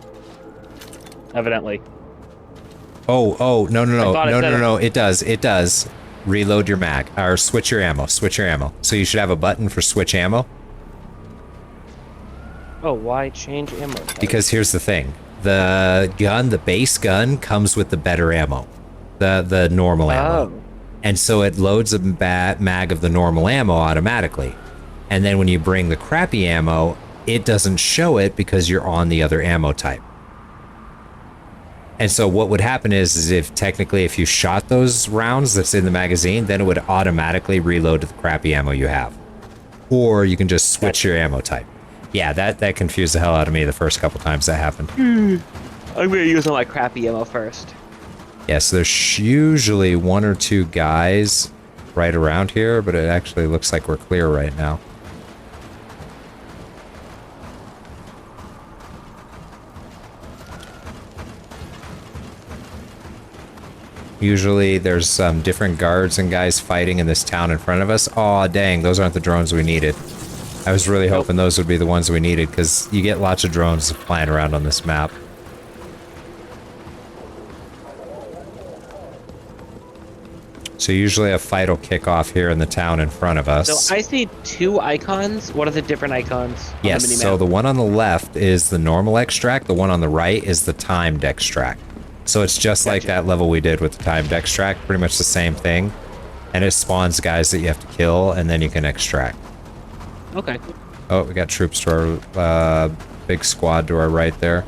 Evidently. Oh, no, I thought it said it. no. It does. Reload your mag. Or switch your ammo. So you should have a button for switch ammo. Oh, why change ammo type? Because here's the thing. The base gun comes with the better ammo. The normal ammo. Oh. And so it loads a mag of the normal ammo automatically. And then when you bring the crappy ammo, it doesn't show it because you're on the other ammo type. And so what would happen is if you shot those rounds that's in the magazine, then it would automatically reload to the crappy ammo you have. Or you can just switch your ammo type. Yeah, that confused the hell out of me the first couple times that happened. I'm gonna use all my crappy ammo first. Yeah, so there's usually one or two guys right around here, but it actually looks like we're clear right now. Usually there's different guards and guys fighting in this town in front of us. Aw, dang, those aren't the drones we needed. I was really hoping those would be the ones we needed, because you get lots of drones flying around on this map. So usually a fight will kick off here in the town in front of us. So I see two icons. What are the different icons on the Yes, minimap? so the one on the left is the normal extract, the one on the right is the timed extract. So it's just like that level we did with the timed extract, pretty much the same thing. And it spawns guys that you have to kill, and then you can extract. Okay. Oh, we got troops to our big squad to our right there.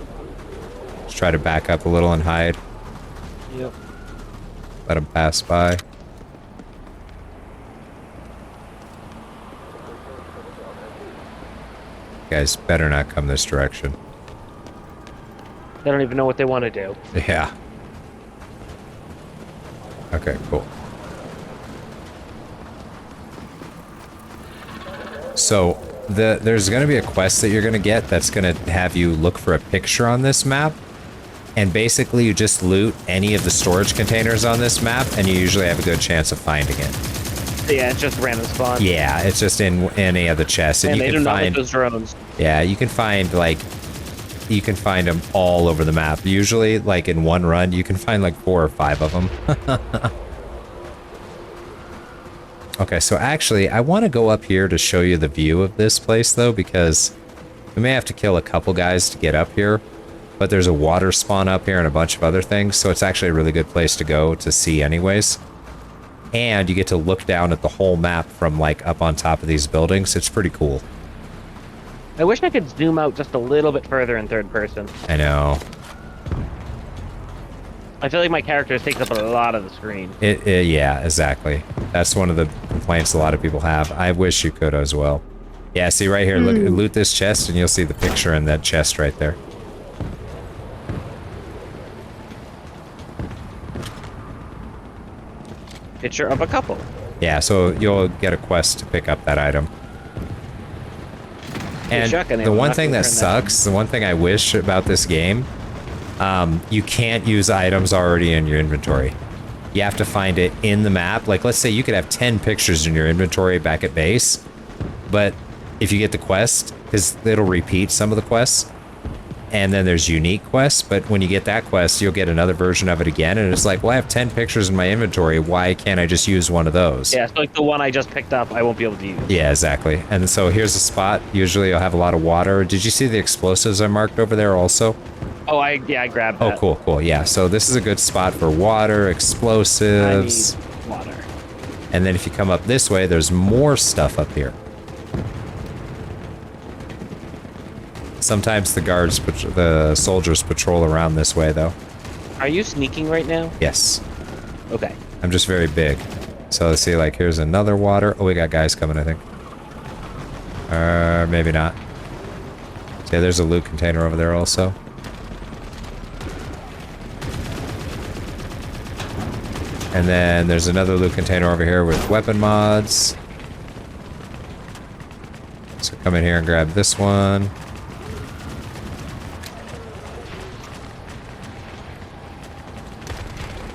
Let's try to back up a little and hide. Yep. Let them pass by. Guys better not come this direction. They don't even know what they want to do. Yeah. Okay, cool. So, there's going to be a quest that you're going to get that's going to have you look for a picture on this map. And basically, you just loot any of the storage containers on this map, and you usually have a good chance of finding it. Yeah, it's just random spawn. Yeah, it's just in any of the chests. And And you they can do not find, with those drones. yeah, you can find, like, you can find them all over the map. Usually, like, in one run, you can find, like, 4 or 5 of them. Okay, so actually, I want to go up here to show you the view of this place, though, because we may have to kill a couple guys to get up here, but there's a water spawn up here and a bunch of other things, so it's actually a really good place to go to see anyways. And you get to look down at the whole map from, like, up on top of these buildings. It's pretty cool. I wish I could zoom out just a little bit further in third person. I know. I feel like my character takes up a lot of the screen. Yeah, exactly. That's one of the complaints a lot of people have. I wish you could as well. Yeah, see right here, look, loot this chest and you'll see the picture in that chest right there. Picture of a couple. Yeah, so you'll get a quest to pick up that item. And shotgun the ammo. one I'll thing that return sucks, the one thing I wish about this game, you can't use items already in your inventory. You have to find it in the map. Like, let's say you could have 10 pictures in your inventory back at base, but if you get the quest, because it'll repeat some of the quests, and then there's unique quests, but when you get that quest, you'll get another version of it again, and it's like, well, I have 10 pictures in my inventory. Why can't I just use one of those? Yeah, so like the one I just picked up, I won't be able to use. Yeah, exactly. And so here's a spot. Usually you'll have a lot of water. Did you see the explosives I marked over there also? Oh, I grabbed that. Oh, cool. Yeah, so this is a good spot for water, explosives. I need water. And then if you come up this way, there's more stuff up here. Sometimes the soldiers patrol around this way, though. Are you sneaking right now? Yes. Okay. I'm just very big. So let's see, like, here's another water. Oh, we got guys coming, I think. Maybe not. See, there's a loot container over there also. And then there's another loot container over here with weapon mods. So come in here and grab this one.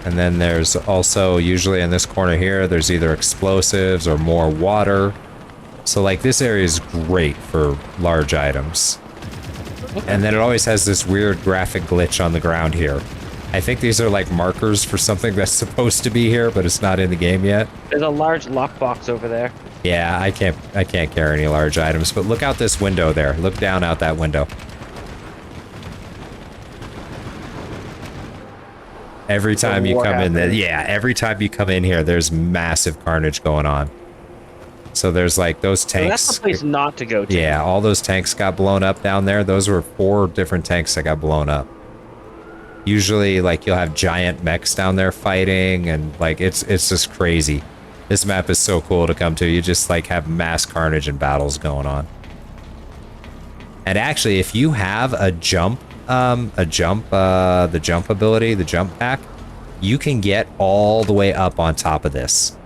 And then there's also, usually in this corner here, there's either explosives or more water. So like this area is great for large items. And then it always has this weird graphic glitch on the ground here. I think these are like markers for something that's supposed to be here, but it's not in the game yet. There's a large lockbox over there. Yeah, I can't carry any large items, but look out this window there. Look down out that window. Every time you come in there, yeah, every time you come in here, there's massive carnage going on. So there's like those tanks. So that's the place not to go to. Yeah, all those tanks got blown up down there. Those were 4 different tanks that got blown up. Usually, like, you'll have giant mechs down there fighting, and like it's just crazy. This map is so cool to come to. You just like have mass carnage and battles going on. And actually, if you have a jump the jump ability, the jump pack, you can get all the way up on top of this.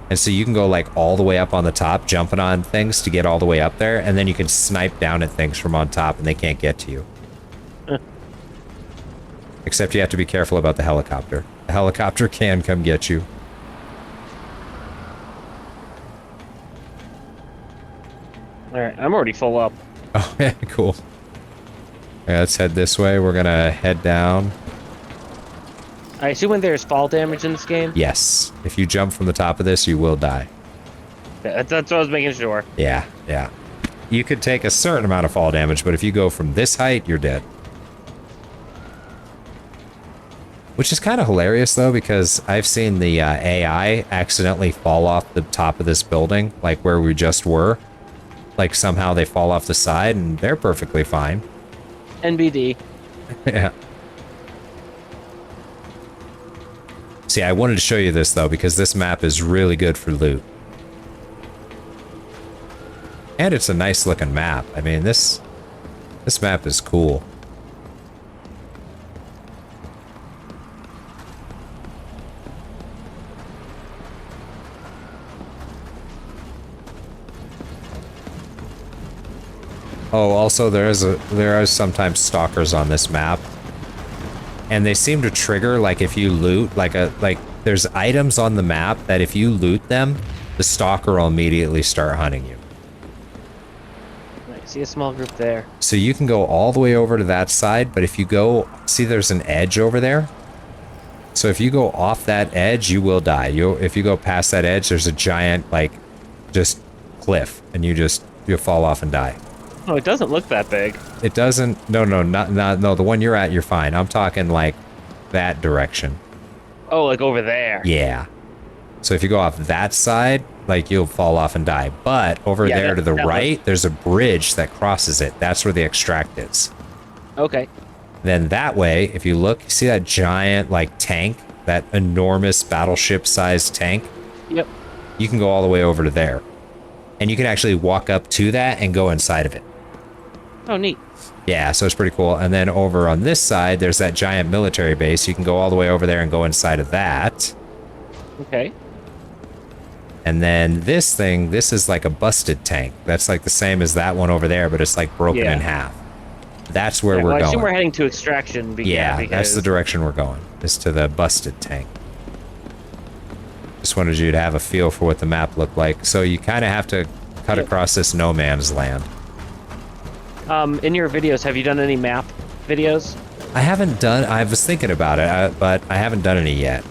And so you can go like all the way up on the top, jumping on things to get all the way up there, and then you can snipe down at things from on top and they can't get to you. Except you have to be careful about the helicopter. The helicopter can come get you. Alright, I'm already full up. Oh, yeah, cool. Yeah, let's head this way. We're gonna head down. I assume when there's fall damage in this game? Yes. If you jump from the top of this, you will die. That's what I was making sure. Yeah, yeah. You could take a certain amount of fall damage, but if you go from this height, you're dead. Which is kind of hilarious, though, because I've seen the AI accidentally fall off the top of this building, like where we just were. Like, somehow they fall off the side, and they're perfectly fine. NBD. Yeah. See, I wanted to show you this, though, because this map is really good for loot. And it's a nice-looking map. I mean, this map is cool. Oh, also there are sometimes stalkers on this map, and they seem to trigger like if you loot like there's items on the map that if you loot them, the stalker will immediately start hunting you. I see a small group there. So you can go all the way over to that side, but if you go, see there's an edge over there. So if you go off that edge, you will die. If you go past that edge, there's a giant like just cliff, and you'll fall off and die. Oh, it doesn't look that big. It doesn't. No, the one you're at, you're fine. I'm talking like that direction. Oh, like over there. Yeah. So if you go off that side, like you'll fall off and die. But over there to the right, there's a bridge that crosses it. That's where the extract is. Okay. Then that way, if you look, see that giant like tank, that enormous battleship-sized tank? Yep. You can go all the way over to there. And you can actually walk up to that and go inside of it. Oh, neat. Yeah, so it's pretty cool. And then over on this side, there's that giant military base. You can go all the way over there and go inside of that. Okay. And then this thing, this is like a busted tank. That's like the same as that one over there, but it's like broken in half. That's where we're I assume going. we're heading to extraction. Yeah, that's the direction we're going. Is to the busted tank. Just wanted you to have a feel for what the map looked like. So you kind of have to cut across this no man's land. In your videos, have you done any map videos? I haven't done. I was thinking about it, but I haven't done any yet.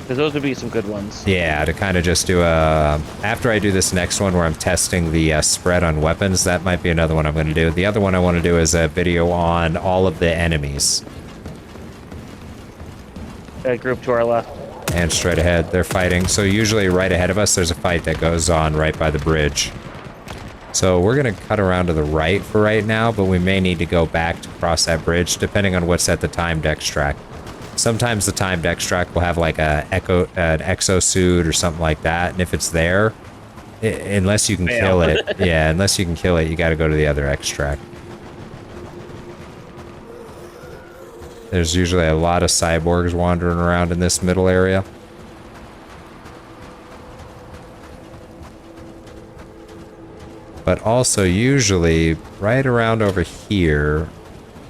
Because those would be some good ones. Yeah, to kind of just do a... After I do this next one where I'm testing the spread on weapons, that might be another one I'm going to do. The other one I want to do is a video on all of the enemies. That group to our left. And straight ahead, they're fighting. So usually right ahead of us, there's a fight that goes on right by the bridge. So we're going to cut around to the right for right now, but we may need to go back to cross that bridge, depending on what's at the timed extract. Sometimes the timed extract will have like an exosuit or something like that, and if it's there, unless you can kill it, yeah, unless you can kill it, you got to go to the other extract. There's usually a lot of cyborgs wandering around in this middle area. But also usually right around over here,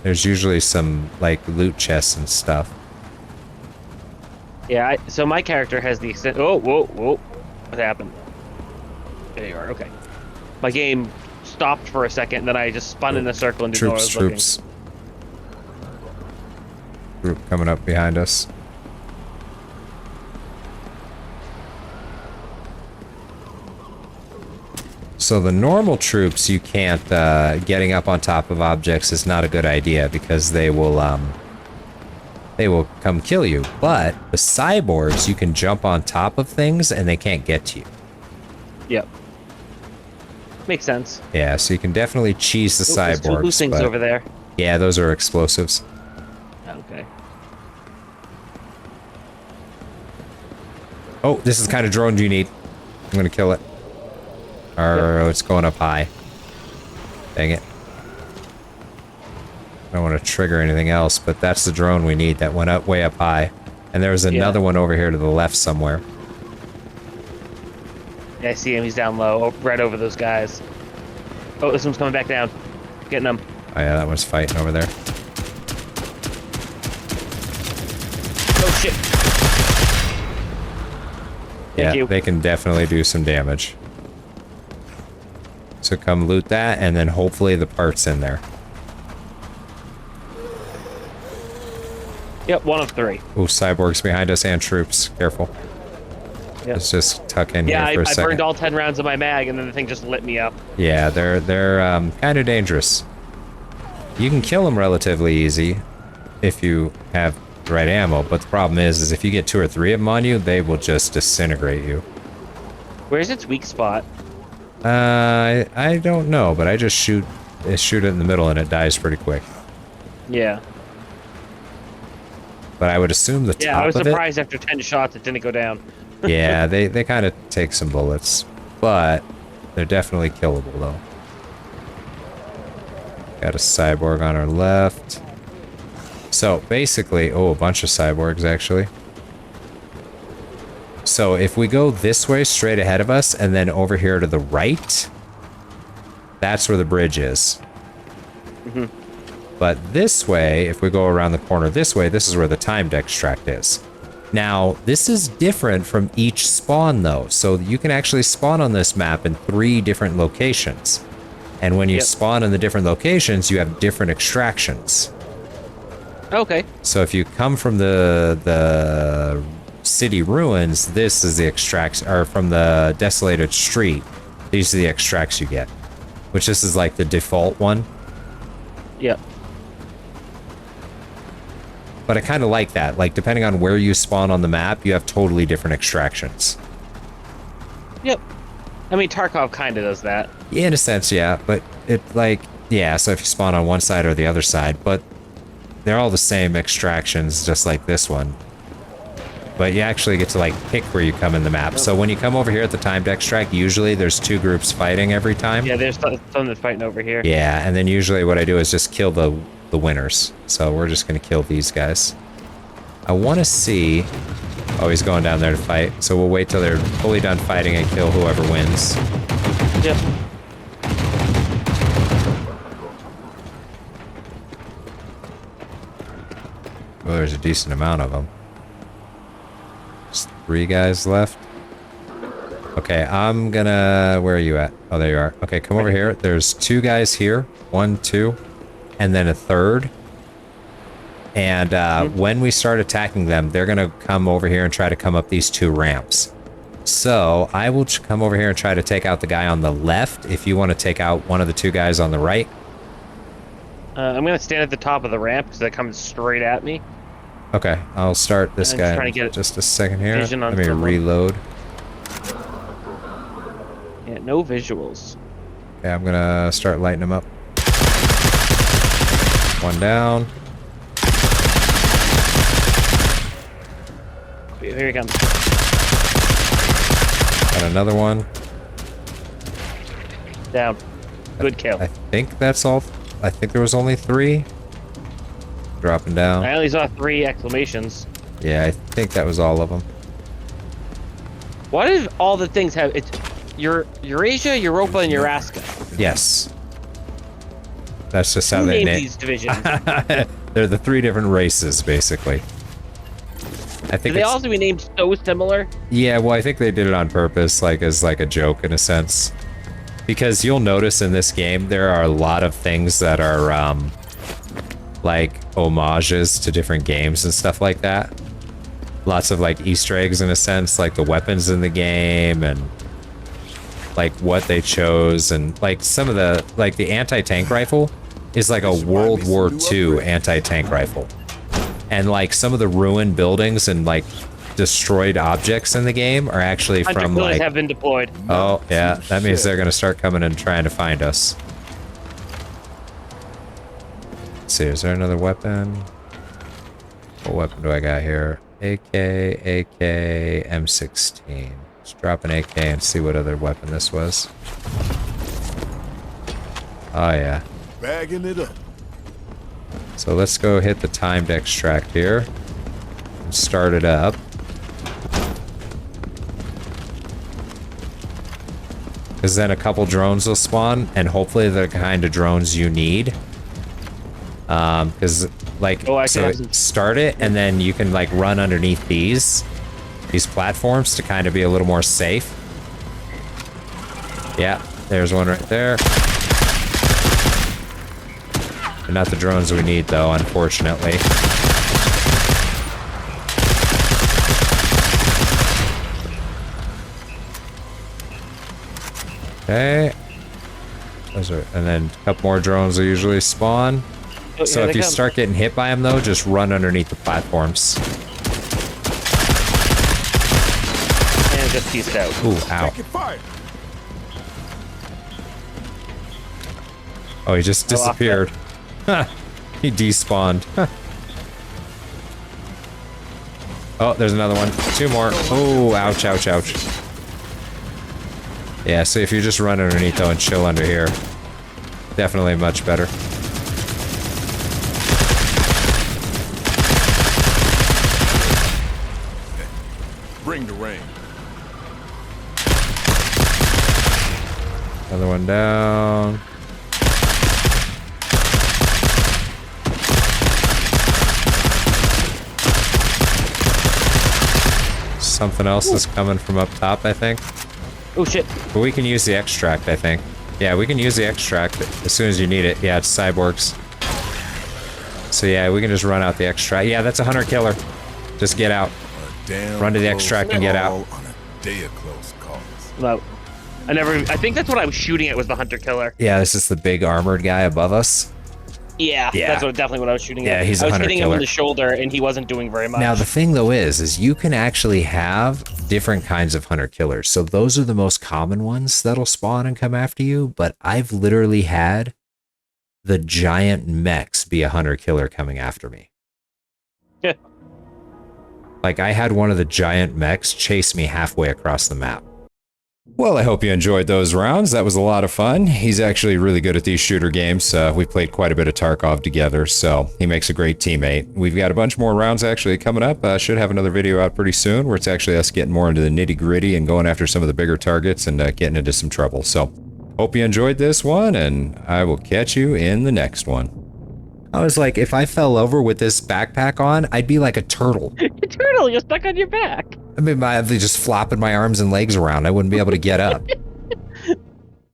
there's usually some like loot chests and stuff. Yeah, so my character has the extent. Oh, whoa, whoa. What happened? There you are, okay. My game stopped for a second, and then I just spun in a circle and didn't know where I was Troops. Group coming up behind us. So the normal troops, you can't, getting up on top of objects is not a good idea because they will come kill you. But the cyborgs, you can jump on top of things and they can't get to you. Yep. Makes sense. Yeah, so you can definitely cheese the cyborgs. There's two loose things over there. Yeah, those are explosives. Okay. Oh, this is the kind of drone you need. I'm gonna kill it. Or it's going up high. Dang it. I don't want to trigger anything else, but that's the drone we need that went up way up high. And there's another one over here to the left somewhere. Yeah, I see him. He's down low, right over those guys. Oh, this one's coming back down. Getting them. Oh yeah, that one's fighting over there. Oh shit. Thank you. They can definitely do some damage. So come loot that, and then hopefully the part's in there. Yep, 1 of 3. Ooh, cyborgs behind us and troops. Careful. Yep. Let's just tuck in here for a Yeah, I second. burned all 10 rounds of my mag, and then the thing just lit me up. Yeah, they're kind of dangerous. You can kill them relatively easy if you have the right ammo, but the problem is if you get 2 or 3 of them on you, they will just disintegrate you. Where's its weak spot? I don't know, but I just shoot it in the middle and it dies pretty quick. Yeah. But I would assume the top of it... Yeah, I was surprised after 10 shots it didn't go down. Yeah, they kind of take some bullets, but they're definitely killable, though. Got a cyborg on our left. So, basically... Oh, a bunch of cyborgs, actually. So, if we go this way, straight ahead of us, and then over here to the right, that's where the bridge is. Mm-hmm. But this way, if we go around the corner this way, this is where the timed extract is. Now, this is different from each spawn, though. So you can actually spawn on this map in 3 different locations. And when you spawn in the different locations, you have different extractions. Okay. So if you come from the city ruins, this is the extracts, or from the desolated street, these are the extracts you get. Which this is like the default one. Yep. But I kind of like that. Like, depending on where you spawn on the map, you have totally different extractions. Yep. I mean, Tarkov kind of does that. Yeah, in a sense, yeah. But it, like, yeah, so if you spawn on one side or the other side, but they're all the same extractions, just like this one. But you actually get to, like, pick where you come in the map. So when you come over here at the timed extract, usually there's 2 groups fighting every time. Yeah, there's some that's fighting over here. Yeah, and then usually what I do is just kill the winners. So we're just going to kill these guys. I want to see... Oh, he's going down there to fight. So we'll wait till they're fully done fighting and kill whoever wins. Yep. Well, there's a decent amount of them. Just 3 guys left. Okay, I'm gonna... Where are you at? Oh, there you are. Okay, come over here. There's 2 guys here. 1, 2. And then a 3rd. And when we start attacking them, they're gonna come over here and try to come up these 2 ramps. So, I will come over here and try to take out the guy on the left if you want to take out one of the 2 guys on the right. I'm gonna stand at the top of the ramp because they're coming straight at me. Okay, I'll start this guy trying to in get just a second here. vision on Let me someone. reload. Yeah, no visuals. Okay, I'm gonna start lighting them up. 1 down. Here he comes. Got another one. Down. Good kill. I think that's all. I think there was only 3. Dropping down. I only saw 3 exclamations. Yeah, I think that was all of them. Why did all the things have... It's Eurasia, Europa, and Euraska. Yes. That's just how Who they named name. these divisions? They're the 3 different races, basically. I think Do they also be named so similar? Yeah, well, I think they did it on purpose, like as like a joke in a sense. Because you'll notice in this game there are a lot of things that are like homages to different games and stuff like that. Lots of like Easter eggs in a sense, like the weapons in the game and like what they chose, and like some of the like the anti-tank rifle is like a World War II anti-tank rifle. And like some of the ruined buildings and like destroyed objects in the game are actually Hunter from killers like... have been deployed. Oh, yeah. That means they're going to start coming and trying to find us. Let's see, is there another weapon? What weapon do I got here? AK, M16. Let's drop an AK and see what other weapon this was. Oh, yeah. Bagging it up. So let's go hit the timed extract here. And start it up. Because then a couple drones will spawn, and hopefully they're the kind of drones you need. Because, like, so start it, and then you can, like, run underneath these platforms to kind of be a little more safe. Yeah, there's one right there. They're not the drones we need, though, unfortunately. Okay. Those are, and then a couple more drones will usually spawn. Oh, So if you start getting hit by them, though, just run underneath the platforms. And just pieced out. Ooh, ow. Taking fire. Oh, he just disappeared. Huh. He despawned. Huh. Oh, there's another one. 2 more. Oh, ouch, ouch, ouch. Yeah, so if you just run underneath, though, and chill under here, definitely much better. Bring the rain. Another one down. Something else is coming from up top, I think. Oh shit. But we can use the extract, I think. Yeah, we can use the extract as soon as you need it. Yeah, it's cyborgs. So yeah, we can just run out the extract. Yeah, that's a hunter killer. Just get out. Run to the extract and get out. On a day of close calls. No. I think that's what I was shooting at was the hunter killer. Yeah, this is the big armored guy above us. Yeah, Yeah. that's definitely what I was shooting at. Yeah, he's a I was hunter hitting him killer. in the shoulder, and he wasn't doing very much. Now, the thing, though, is you can actually have different kinds of hunter killers. So those are the most common ones that'll spawn and come after you. But I've literally had the giant mechs be a hunter killer coming after me. Yeah. Like, I had one of the giant mechs chase me halfway across the map. Well, I hope you enjoyed those rounds. That was a lot of fun. He's actually really good at these shooter games. We played quite a bit of Tarkov together, so he makes a great teammate. We've got a bunch more rounds actually coming up. Should have another video out pretty soon where it's actually us getting more into the nitty-gritty and going after some of the bigger targets and getting into some trouble. So, hope you enjoyed this one, and I will catch you in the next one. I was like, if I fell over with this backpack on, I'd be like a turtle. A turtle, you're stuck on your back. I'd be just flopping my arms and legs around. I wouldn't be able to get up.